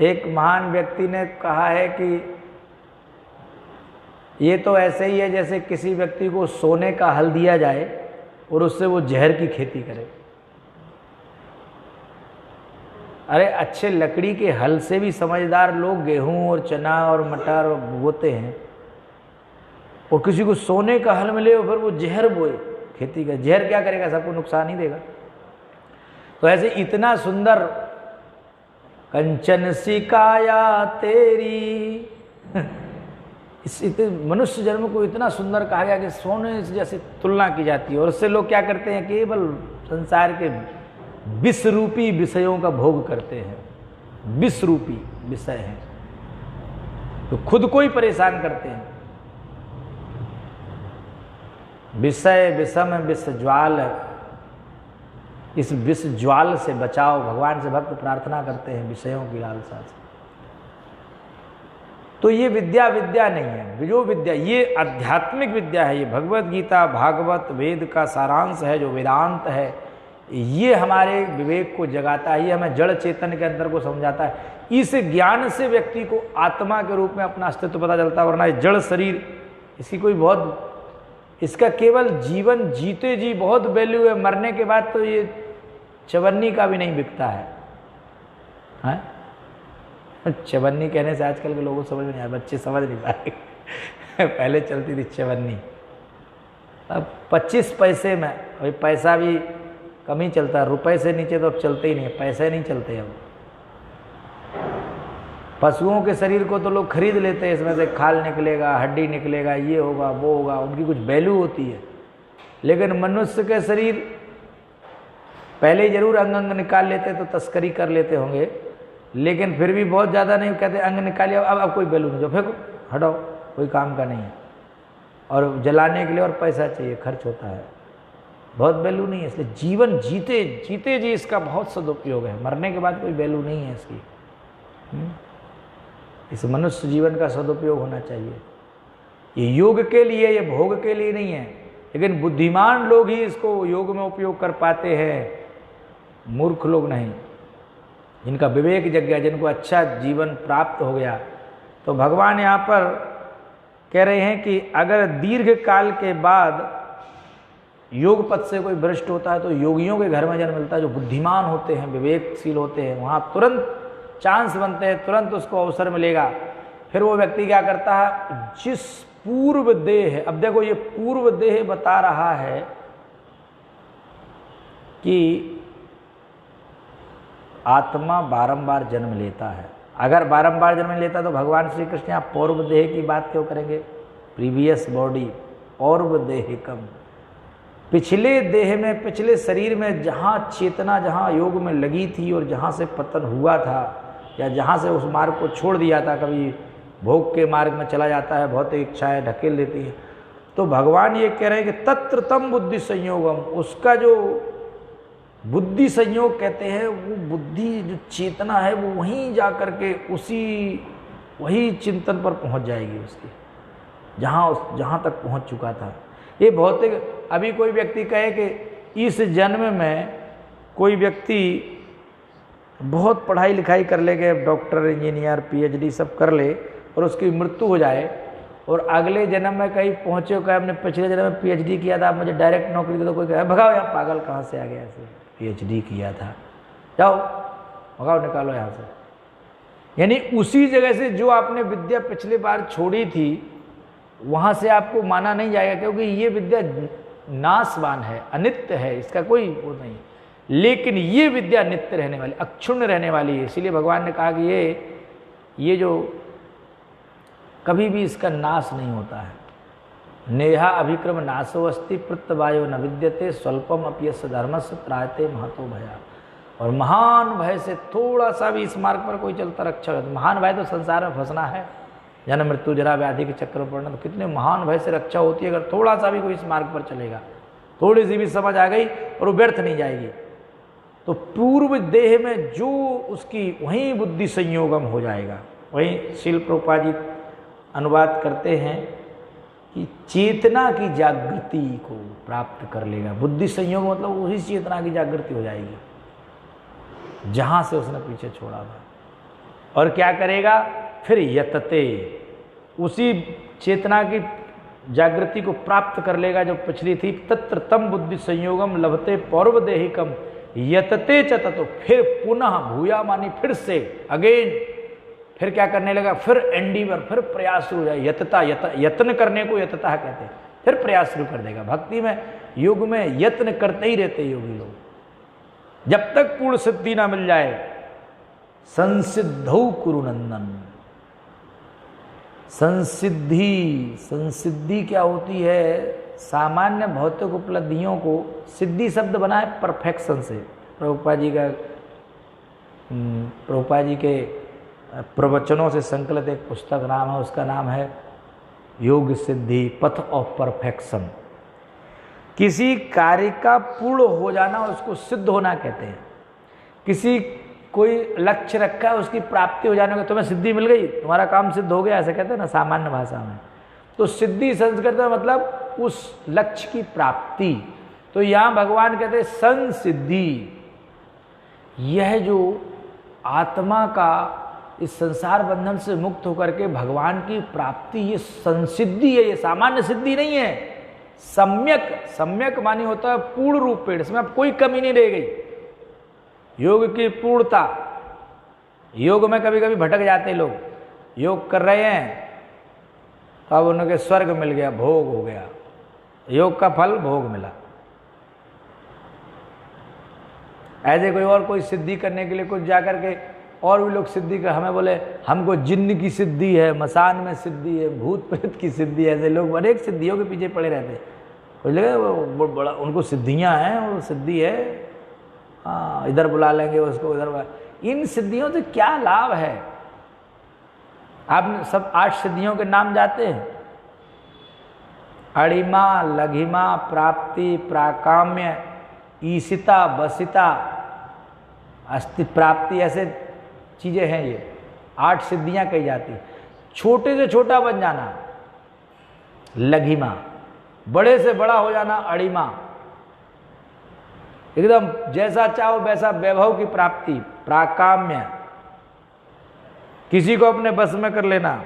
एक महान व्यक्ति ने कहा है कि ये तो ऐसे ही है जैसे किसी व्यक्ति को सोने का हल दिया जाए और उससे वो जहर की खेती करे। अरे अच्छे लकड़ी के हल से भी समझदार लोग गेहूं और चना और मटर बोते हैं, और किसी को सोने का हल मिले और फिर वो जहर बोए खेती का। जहर क्या करेगा? सबको नुकसान ही देगा। तो ऐसे इतना सुंदर कंचन सी काया तेरी इस मनुष्य जन्म को इतना सुंदर कहा गया कि सोने से जैसे तुलना की जाती है। और उससे लोग क्या करते हैं? केवल संसार के विष रूपी विषयों का भोग करते हैं। विष रूपी विषय हैं तो खुद को ही परेशान करते हैं। विषय विषम विष ज्वाल, इस विष ज्वाल से बचाओ। भगवान से भक्त प्रार्थना करते हैं विषयों की लालसा से। तो ये विद्या विद्या नहीं है, जो विद्या ये आध्यात्मिक विद्या है। ये भगवत गीता भागवत वेद का सारांश है, जो वेदांत है। ये हमारे विवेक को जगाता है, ये हमें जड़ चेतन के अंदर को समझाता है। इस ज्ञान से व्यक्ति को आत्मा के रूप में अपना अस्तित्व पता चलता है। वरना जड़ शरीर इसकी कोई बहुत, इसका केवल जीवन जीते जी बहुत वैल्यू है, मरने के बाद तो ये चवन्नी का भी नहीं बिकता है। चवन्नी कहने से आजकल के लोगों को समझ में नहीं आया, बच्चे समझ नहीं पाए। पहले चलती थी चवन्नी, अब 25 पैसे में, अभी पैसा भी कम ही चलता है। रुपए से नीचे तो अब चलते ही नहीं, पैसे नहीं चलते अब। पशुओं के शरीर को तो लोग खरीद लेते हैं, इसमें से खाल निकलेगा, हड्डी निकलेगा, ये होगा वो होगा, उनकी कुछ वैल्यू होती है। लेकिन मनुष्य के शरीर पहले जरूर अंग अंग निकाल लेते तो तस्करी कर लेते होंगे, लेकिन फिर भी बहुत ज़्यादा नहीं कहते अंग निकालिए, अब कोई वैल्यू नहीं, जो फेंको हटाओ, कोई काम का नहीं है। और जलाने के लिए और पैसा चाहिए, खर्च होता है, बहुत वैल्यू नहीं है। इसलिए जीवन जीते जीते जी इसका बहुत सदुपयोग है, मरने के बाद कोई वैल्यू नहीं है इसकी। इस मनुष्य जीवन का सदुपयोग होना चाहिए। ये योग के लिए, ये भोग के लिए नहीं है। लेकिन बुद्धिमान लोग ही इसको योग में उपयोग कर पाते हैं, मूर्ख लोग नहीं। जिनका विवेक जग गया, जिनको अच्छा जीवन प्राप्त हो गया। तो भगवान यहाँ पर कह रहे हैं कि अगर दीर्घ काल के बाद योग पथ से कोई भ्रष्ट होता है तो योगियों के घर में जन्म मिलता है, जो बुद्धिमान होते हैं, विवेकशील होते हैं। वहाँ तुरंत चांस बनते हैं, तुरंत उसको अवसर मिलेगा। फिर वो व्यक्ति क्या करता है? जिस पूर्व देह, अब देखो ये पूर्व देह बता रहा है कि आत्मा बारंबार जन्म लेता है। अगर बारंबार जन्म लेता तो भगवान श्री कृष्ण यहाँ पूर्व देह की बात क्यों करेंगे? प्रीवियस बॉडी, पूर्व देह कम, पिछले देह में, पिछले शरीर में जहाँ चेतना, जहाँ योग में लगी थी और जहाँ से पतन हुआ था, या जहाँ से उस मार्ग को छोड़ दिया था, कभी भोग के मार्ग में चला जाता है, भौतिक इच्छाएं ढकेल देती है। तो भगवान ये कह रहे हैं कि तत्र तम बुद्धि संयोगम, उसका जो बुद्धि संयोग कहते हैं, वो बुद्धि जो चेतना है वो वहीं जा कर के वही चिंतन पर पहुंच जाएगी उसकी, जहाँ तक पहुंच चुका था। ये भौतिक, अभी कोई व्यक्ति कहे कि इस जन्म में कोई व्यक्ति बहुत पढ़ाई लिखाई कर ले, गए डॉक्टर इंजीनियर PhD सब कर ले, और उसकी मृत्यु हो जाए, और अगले जन्म में कहीं पहुँचे, कहे हमने पिछले जन्म में PhD किया था, मुझे डायरेक्ट नौकरी दे, तो कोई कहे भगाओ यहाँ, पागल कहाँ से आ गया, ऐसे PhD किया था, जाओ भगाओ, निकालो यहाँ से। यानी उसी जगह से जो आपने विद्या पिछले बार छोड़ी थी, वहाँ से आपको माना नहीं जाएगा, क्योंकि ये विद्या नाशवान है, अनित्य है, इसका कोई वो नहीं। लेकिन ये विद्या नित्य रहने वाली, अक्षुण्ण रहने वाली है। इसीलिए भगवान ने कहा कि ये जो कभी भी इसका नाश नहीं होता है। नेहा अभिक्रम नाशो अस्ति प्रत्यवायो न विद्यते स्वल्पम अप्यस्य धर्मस्य त्रायते महतो भया। और महान भय से थोड़ा सा भी इस मार्ग पर कोई चलता रक्षा हो, महान भय तो संसार में फंसना है, जन्म मृत्यु जरा व्याधि के चक्र में पड़ना, तो कितने महान भय से रक्षा होती है अगर थोड़ा सा भी कोई इस मार्ग पर चलेगा, थोड़ी सी भी समझ आ गई और वो व्यर्थ नहीं जाएगी। तो पूर्व देह में जो उसकी वहीं बुद्धि संयोगम हो जाएगा। वहीं श्रील प्रभुपाद जी अनुवाद करते हैं कि चेतना की जागृति को प्राप्त कर लेगा। बुद्धि संयोग मतलब उसी चेतना की जागृति हो जाएगी जहां से उसने पीछे छोड़ा था। और क्या करेगा फिर? यतते, उसी चेतना की जागृति को प्राप्त कर लेगा जो पिछली थी। तत्र तम बुद्धि संयोगम लभते पौर्वदेहिकम यतते च ततो, फिर पुनः भूया मानी फिर से अगेन, फिर क्या करने लगा? फिर एंडीवर, फिर प्रयास शुरू हो जाए। यतता, यत्न करने को यतता कहते हैं। फिर प्रयास शुरू कर देगा। भक्ति में, योग में यत्न करते ही रहते योगी लोग, जब तक पूर्ण सिद्धि ना मिल जाए। संसिद्धौ कुरुनंदन, संसिद्धि क्या होती है? सामान्य भौतिक उपलब्धियों को सिद्धि शब्द बना है परफेक्शन से। प्रभुपाद जी के प्रवचनों से संकलित एक पुस्तक नाम है, उसका नाम है योग सिद्धि, पथ ऑफ परफेक्शन। किसी कार्य का पूर्ण हो जाना उसको सिद्ध होना कहते हैं। किसी कोई लक्ष्य रखा है, उसकी प्राप्ति हो जाने को तुम्हें सिद्धि मिल गई, तुम्हारा काम सिद्ध हो गया, ऐसा कहते हैं ना सामान्य भाषा में। तो सिद्धि संस्कृत में मतलब उस लक्ष्य की प्राप्ति। तो यहाँ भगवान कहते हैं संसिद्धि, यह जो आत्मा का इस संसार बंधन से मुक्त होकर के भगवान की प्राप्ति, ये संसिद्धि है, ये सामान्य सिद्धि नहीं है। सम्यक मानी होता है पूर्ण रूपेण, इसमें अब कोई कमी नहीं रह गई। योग की पूर्णता। योग में कभी कभी भटक जाते लोग, योग कर रहे हैं तो अब उनके स्वर्ग मिल गया, भोग हो गया, योग का फल भोग मिला। ऐसे कोई सिद्धि करने के लिए कुछ जाकर के और भी लोग सिद्धि कर, हमें बोले हमको जिन्न की सिद्धि है, मसान में सिद्धि है, भूत प्रेत की सिद्धि है। ऐसे लोग अनेक सिद्धियों के पीछे पड़े रहते हैं। कुछ लगे वो बड़ा उनको सिद्धियां हैं, वो सिद्धि है, हाँ इधर बुला लेंगे उसको, उधर। इन सिद्धियों से क्या लाभ है? आप सब 8 सिद्धियों के नाम जाते हैं? अणिमा, लघिमा, प्राप्ति, प्राकाम्य, ईशिता, बसिता, अस्ति प्राप्ति, ऐसे चीजें हैं। ये 8 सिद्धियां कही जाती। छोटे से छोटा बन जाना लघिमा, बड़े से बड़ा हो जाना अणिमा, एकदम जैसा चाहो वैसा वैभव की प्राप्ति प्राकाम्य, किसी को अपने बस में कर लेना।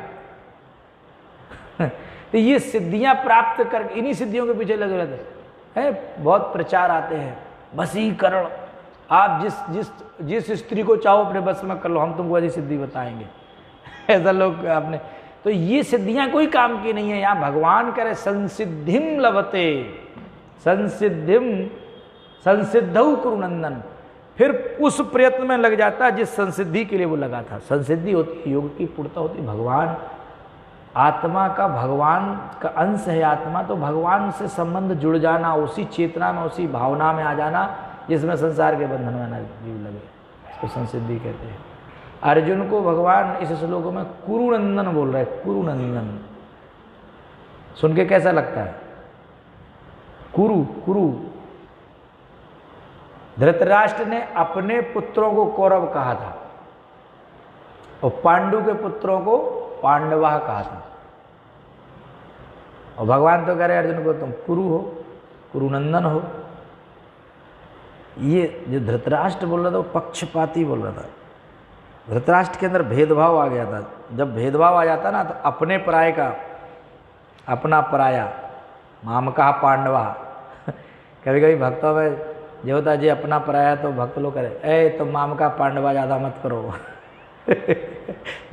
तो ये सिद्धियां प्राप्त कर, इन्हीं सिद्धियों के पीछे लगे रहते हैं। बहुत प्रचार आते हैं, वशीकरण, आप जिस स्त्री को चाहो अपने बस में कर लो, हम तुमको ऐसी सिद्धि बताएंगे। ऐसा लोग आपने, तो ये सिद्धियां कोई काम की नहीं है। यहाँ भगवान करे संसिद्धिम लभते, संसिद्धौ कुरुनंदन, फिर उस प्रयत्न में लग जाता है जिस संसिद्धि के लिए वो लगा था। संसिद्धि होती है योग की पूर्णता होती है। भगवान आत्मा का, भगवान का अंश है आत्मा, तो भगवान से संबंध जुड़ जाना, उसी चेतना में, उसी भावना में आ जाना जिसमें संसार के बंधन में न जीव लगे, इसको संसिद्धि कहते हैं। अर्जुन को भगवान इस श्लोकों में कुरुनंदन बोल रहे हैं। कुरुनंदन सुन के कैसा लगता है? कुरु। धृतराष्ट्र ने अपने पुत्रों को कौरव कहा था और पांडु के पुत्रों को पांडवा कहा था। और भगवान तो कह रहे अर्जुन को तुम कुरु हो, कुरुनंदन हो। ये जो धृतराष्ट्र बोल रहा था वो पक्षपाती बोल रहा था। धृतराष्ट्र के अंदर भेदभाव आ गया था। जब भेदभाव आ जाता ना तो अपने पराये का अपना पराया, माम कहा पांडवा। कभी कभी भक्तों में जो होता है जी अपना पराया, तो भक्त लोग करे ए तो माम का पांडवा ज़्यादा मत करो।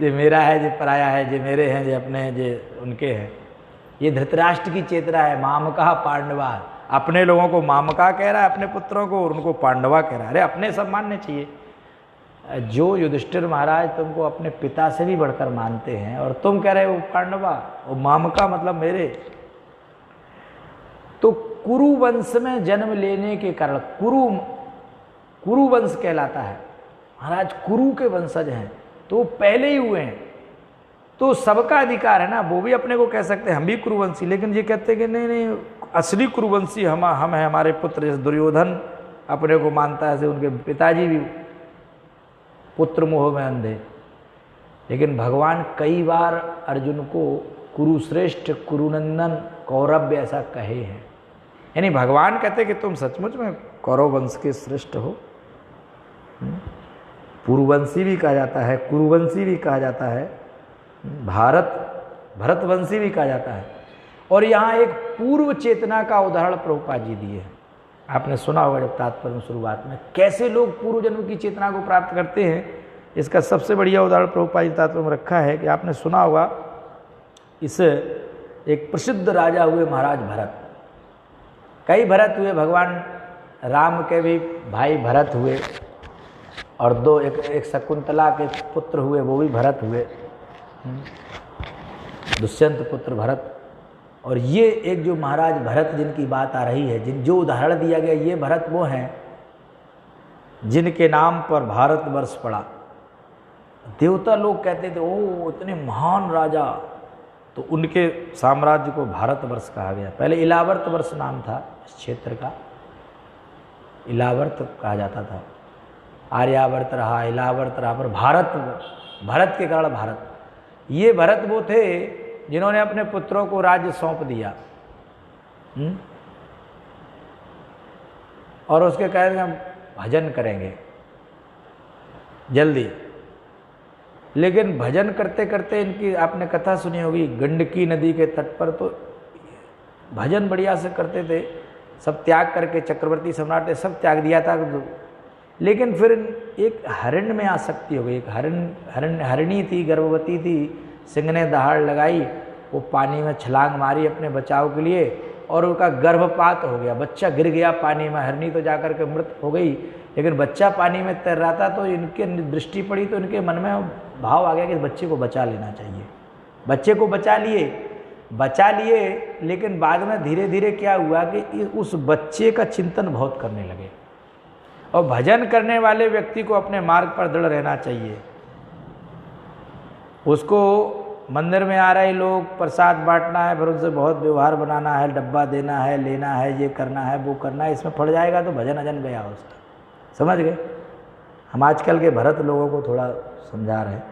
जो मेरा है, जो पराया है, जो मेरे हैं, जो अपने हैं, जो उनके हैं। ये धृतराष्ट्र की चेतना है, माम कहा पांडवा। अपने लोगों को मामका कह रहा है अपने पुत्रों को, और उनको पांडवा कह रहा है। अरे अपने सब मानने चाहिए। जो युधिष्ठिर महाराज तुमको अपने पिता से भी बढ़कर मानते हैं और तुम कह रहे हो पांडवा, और मामका मतलब मेरे। तो कुरु वंश में जन्म लेने के कारण कुरु वंश कहलाता है। महाराज कुरु के वंशज हैं तो पहले ही हुए हैं, तो सबका अधिकार है ना। वो भी अपने को कह सकते हैं हम भी कुरुवंशी, लेकिन ये कहते हैं कि नहीं नहीं, असली कुरुवंशी हम हैं, हमारे पुत्र। जैसे दुर्योधन अपने को मानता है, उनके पिताजी भी पुत्र मोह में अंधे। लेकिन भगवान कई बार अर्जुन को कुरुश्रेष्ठ, कुरुनंदन, कौरव्य ऐसा कहे हैं। यानी भगवान कहते हैं कि तुम सचमुच में कौरव वंश के श्रेष्ठ हो। पुरुवंशी भी कहा जाता है, कुरुवंशी भी कहा जाता है, भरतवंशी भी कहा जाता है। और यहाँ एक पूर्व चेतना का उदाहरण प्रभुपाद जी दिए हैं। आपने सुना होगा जब तात्पर्य में शुरुआत में कैसे लोग पूर्व जन्म की चेतना को प्राप्त करते हैं, इसका सबसे बढ़िया उदाहरण प्रभुपाद जी तात्पर्य में रखा है कि आपने सुना होगा, इस एक प्रसिद्ध राजा हुए महाराज भरत। कई भरत हुए, भगवान राम के भी भाई भरत हुए, और एक शकुंतला के पुत्र हुए, वो भी भरत हुए, दुष्यंत पुत्र भरत। और ये एक जो महाराज भरत जिनकी बात आ रही है, जो उदाहरण दिया गया, ये भरत वो हैं जिनके नाम पर भारतवर्ष पड़ा। देवता लोग कहते थे ओ इतने महान राजा, तो उनके साम्राज्य को भारतवर्ष कहा गया। पहले इलावर्त वर्ष नाम था इस क्षेत्र का, इलावर्त कहा जाता था। आर्यावर्त रहा, इलावर्त रहा, पर भारत के कारण भारत। ये भरत वो थे जिन्होंने अपने पुत्रों को राज्य सौंप दिया, और उसके कह रहे हम भजन करेंगे जल्दी। लेकिन भजन करते करते इनकी आपने कथा सुनी होगी, गंडकी नदी के तट पर तो भजन बढ़िया से करते थे, सब त्याग करके चक्रवर्ती सम्राट ने सब त्याग दिया था। लेकिन फिर एक हरिण में आसक्ति हो गई। एक हरिणी थी, गर्भवती थी, सिंह ने दहाड़ लगाई, वो पानी में छलांग मारी अपने बचाव के लिए, और उनका गर्भपात हो गया, बच्चा गिर गया पानी में। हरिणी तो जाकर के मृत हो गई, लेकिन बच्चा पानी में तैर रहा था, तो इनके दृष्टि पड़ी तो इनके मन में भाव आ गया कि बच्चे को बचा लेना चाहिए। बच्चे को बचा लिए, लेकिन बाद में धीरे धीरे क्या हुआ कि उस बच्चे का चिंतन बहुत करने लगे। और भजन करने वाले व्यक्ति को अपने मार्ग पर दृढ़ रहना चाहिए। उसको मंदिर में आ रहे लोग प्रसाद बांटना है, फिर उनसे बहुत व्यवहार बनाना है, डब्बा देना है, लेना है, ये करना है, वो करना है, इसमें पड़ जाएगा तो भजन अजन गया उसका। समझ गए? हम आजकल के भरत लोगों को थोड़ा समझा रहे हैं।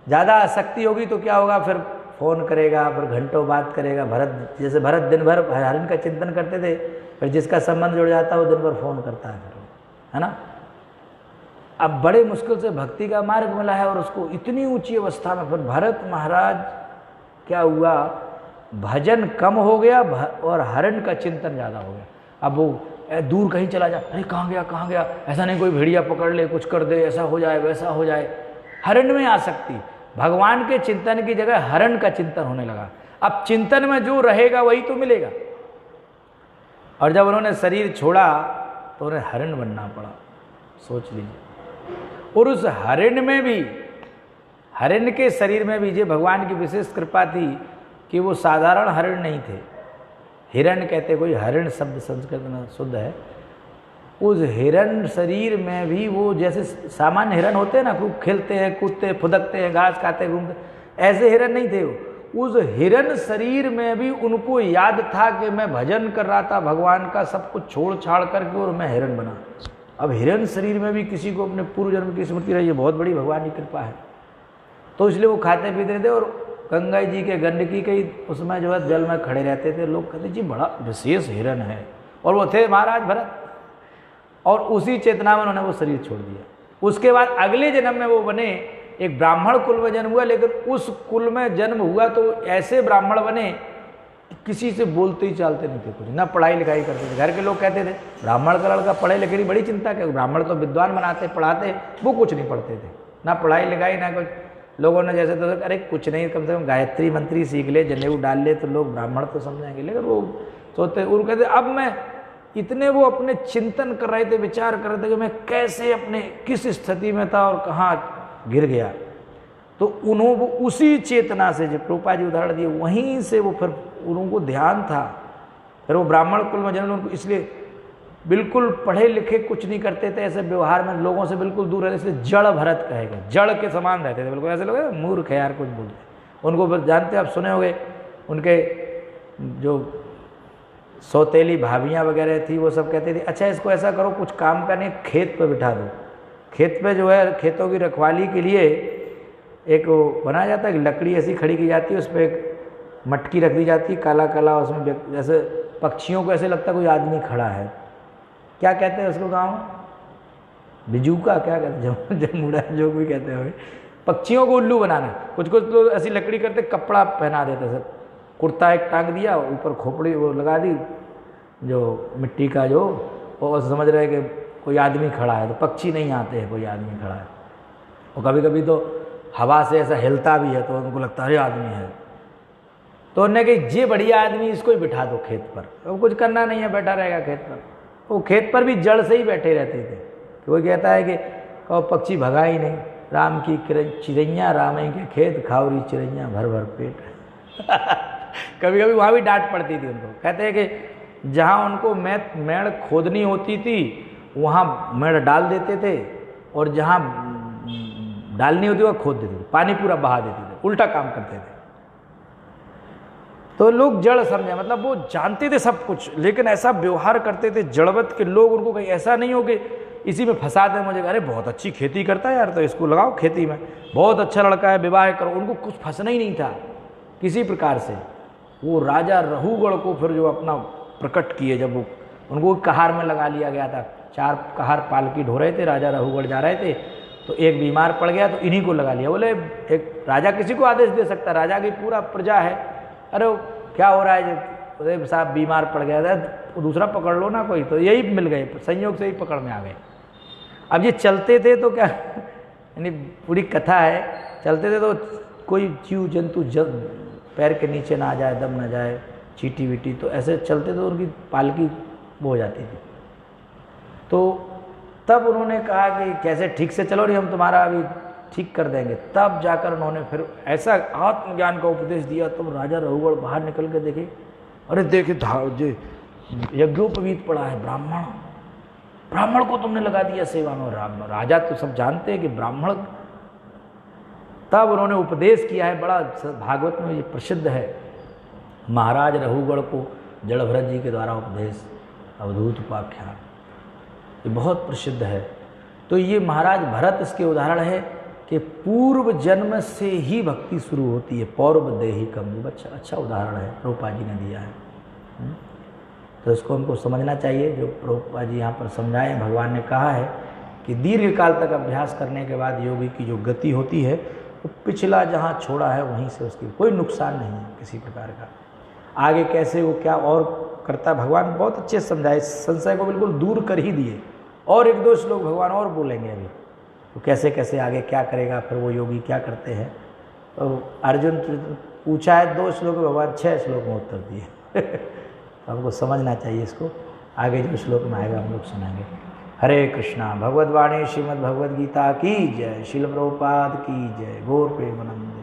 ज़्यादा आसक्ति होगी तो क्या होगा, फिर फ़ोन करेगा, फिर घंटों बात करेगा। भरत जैसे भरत दिन भर हरिण का चिंतन करते थे, फिर जिसका संबंध जुड़ जाता है वो दिन भर फ़ोन करता है, है ना। अब बड़े मुश्किल से भक्ति का मार्ग मिला है, और उसको इतनी ऊंची अवस्था में फिर भरत महाराज क्या हुआ, भजन कम हो गया और हरिण का चिंतन ज़्यादा हो गया। अब वो दूर कहीं चला जा, अरे कहाँ गया, ऐसा नहीं कोई भेड़िया पकड़ ले, कुछ कर दे, ऐसा हो जाए वैसा हो जाए। हरिण में आसक्ति, भगवान के चिंतन की जगह हरिण का चिंतन होने लगा। अब चिंतन में जो रहेगा वही तो मिलेगा। और जब उन्होंने शरीर छोड़ा तो उन्हें हरिण बनना पड़ा, सोच लीजिए। और उस हरिण में भी, हरिण के शरीर में भी ये भगवान की विशेष कृपा थी कि वो साधारण हरिण नहीं थे। हिरण कहते, कोई हरिण शब्द संस्कृत में शुद्ध है। उस हिरण शरीर में भी वो जैसे सामान्य हिरण होते हैं ना, खूब खेलते हैं, कूदते हैं, फुदकते हैं, घास खाते घूमते, ऐसे हिरण नहीं थे वो। उस हिरण शरीर में भी उनको याद था कि मैं भजन कर रहा था भगवान का, सब कुछ छोड़ छाड़ करके, और मैं हिरण बना। अब हिरण शरीर में भी किसी को अपने पूर्व जन्म की स्मृति रही है, बहुत बड़ी भगवान की कृपा है। तो इसलिए वो खाते पीते थे, और गंगा जी के गंडकी के उसमें जो है जल में खड़े रहते थे। लोग कहते जी बड़ा विशेष हिरण है, और वो थे महाराज भरत। और उसी चेतना में उन्होंने वो शरीर छोड़ दिया। उसके बाद अगले जन्म में वो बने, एक ब्राह्मण कुल में जन्म हुआ, लेकिन उस कुल में जन्म हुआ तो ऐसे ब्राह्मण बने किसी से बोलते ही चालते नहीं थे, कुछ ना पढ़ाई लिखाई करते थे। घर के लोग कहते थे ब्राह्मण का लड़का पढ़े लिखे नहीं, बड़ी चिंता क्या, ब्राह्मण तो विद्वान बनाते पढ़ाते, वो कुछ नहीं पढ़ते थे, ना पढ़ाई लिखाई ना कुछ। लोगों ने जैसे तो अरे कुछ नहीं, कम से कम गायत्री मंत्री सीख ले, जनेऊ डाल ले तो लोग ब्राह्मण तो समझेंगे। लेकिन वो सोचते, वो कहते अब मैं इतने वो अपने चिंतन कर रहे थे, विचार कर रहे थे कि मैं कैसे अपने किस स्थिति में था और कहाँ गिर गया। तो उन्होंने उसी चेतना से, जो प्रभुपाद जी उदाहरण दिए, वहीं से वो फिर उनको ध्यान था। फिर वो ब्राह्मण कुल में जन्म, उनको इसलिए बिल्कुल पढ़े लिखे कुछ नहीं करते थे, ऐसे व्यवहार में लोगों से बिल्कुल दूर रहते, इसलिए जड़ भरत कहेगा, जड़ के समान रहते थे बिल्कुल। ऐसे लोग मूर्ख है यार कुछ बोलते उनको। जानते आप सुने होंगे उनके जो सौतेली भाभियाँ वगैरह थी, वो सब कहते थे अच्छा इसको ऐसा करो, कुछ काम का नहीं, खेत पर बिठा दो। खेत पे जो है खेतों की रखवाली के लिए एक बनाया जाता है, लकड़ी ऐसी खड़ी की जाती है, उस पर एक मटकी रख दी जाती है, काला काला, उसमें जैसे पक्षियों को ऐसे लगता है कोई आदमी खड़ा है। क्या कहते हैं उसको गाँव में? बिजूका क्या कहते हैं, जमुड़ा जो भी कहते हैं। पक्षियों को उल्लू बनाना। कुछ कुछ लोग ऐसी लकड़ी करते, कपड़ा पहना देते सर, कुर्ता एक टांग दिया, ऊपर खोपड़ी वो लगा दी जो मिट्टी का जो, और समझ रहे कि कोई आदमी खड़ा है, तो पक्षी नहीं आते हैं, कोई आदमी खड़ा है। और कभी कभी तो हवा से ऐसा हिलता भी है तो उनको लगता है अरे आदमी है। तो उन्होंने कहा ये बढ़िया आदमी, इसको ही बिठा दो खेत पर, तो कुछ करना नहीं है, बैठा रहेगा खेत पर। वो खेत पर भी जड़ से ही बैठे रहते थे। कोई कहता है कि कहो पक्षी भगा ही नहीं, राम की चिड़ैया रामे के खेत खावरी चिड़ैया भर भर पेट। कभी कभी वहाँ भी डांट पड़ती थी उनको। कहते हैं कि जहाँ उनको मेड़ खोदनी होती थी वहाँ मेड़ डाल देते थे, और जहाँ डालनी होती वहाँ खोद देते थे, पानी पूरा बहा देते थे, उल्टा काम करते थे। तो लोग जड़ समझे, मतलब वो जानते थे सब कुछ, लेकिन ऐसा व्यवहार करते थे जड़वत के लोग। उनको कहीं ऐसा नहीं हो कि इसी में फंसा दे मुझे, अरे बहुत अच्छी खेती करता है यार तो इसको लगाओ खेती में, बहुत अच्छा लड़का है विवाह करो। उनको कुछ फंसना ही नहीं था किसी प्रकार से। वो राजा रहुगढ़ को फिर जो अपना प्रकट किए, जब वो उनको कहार में लगा लिया गया था, 4 कहार पालकी ढो रहे थे, राजा रहुगढ़ जा रहे थे, तो एक बीमार पड़ गया तो इन्हीं को लगा लिया। बोले एक राजा किसी को आदेश दे सकता, राजा की पूरा प्रजा है, अरे क्या हो रहा है, अरे साहब बीमार पड़ गया था, तो दूसरा पकड़ लो ना कोई। तो यही मिल गए, संयोग से ही पकड़ में आ गए। अब ये चलते थे तो क्या, यानी पूरी कथा है, चलते थे तो कोई जीव जंतु पैर के नीचे ना आ जाए, दम ना जाए, चीटी वीटी, तो ऐसे चलते तो उनकी पालकी वो हो जाती थी। तो तब उन्होंने कहा कि कैसे ठीक से चलो, नहीं हम तुम्हारा अभी ठीक कर देंगे। तब जाकर उन्होंने फिर ऐसा आत्मज्ञान का उपदेश दिया। तब राजा रहुगढ़ बाहर निकल के देखे, अरे देखे यज्ञोपवीत पड़ा है, ब्राह्मण को तुमने लगा दिया सेवा में। राजा तो सब जानते हैं कि ब्राह्मण। तब उन्होंने उपदेश किया है, बड़ा भागवत में ये प्रसिद्ध है, महाराज रहुगढ़ को जड़भरत जी के द्वारा उपदेश, अवधूत उपाख्यान, ये बहुत प्रसिद्ध है। तो ये महाराज भरत इसके उदाहरण है कि पूर्व जन्म से ही भक्ति शुरू होती है, पौर्व देही कम। अच्छा उदाहरण है प्रभुपाद जी ने दिया है। तो इसको हमको समझना चाहिए, जो प्रभुपाद जी यहाँ पर समझाए। भगवान ने कहा है कि दीर्घ काल तक अभ्यास करने के बाद योगी की जो गति होती है, वो पिछला जहाँ छोड़ा है वहीं से उसकी कोई नुकसान नहीं है किसी प्रकार का। आगे कैसे वो क्या और करता है, भगवान बहुत अच्छे से समझाए, संशय को बिल्कुल दूर कर ही दिए। और 1-2 श्लोक भगवान और बोलेंगे अभी, तो कैसे कैसे आगे क्या करेगा, फिर वो योगी क्या करते हैं। तो अर्जुन पूछा है 2 श्लोक, भगवान 6 श्लोक में उत्तर दिए। तो हमको समझना चाहिए इसको। आगे जो श्लोक में आएगा हम लोग सुनाएंगे। हरे कृष्णा। भगवद्वाणी श्रीमद् भगवद गीता की जय। श्रील प्रभुपाद की जय। गौर प्रेमानंद।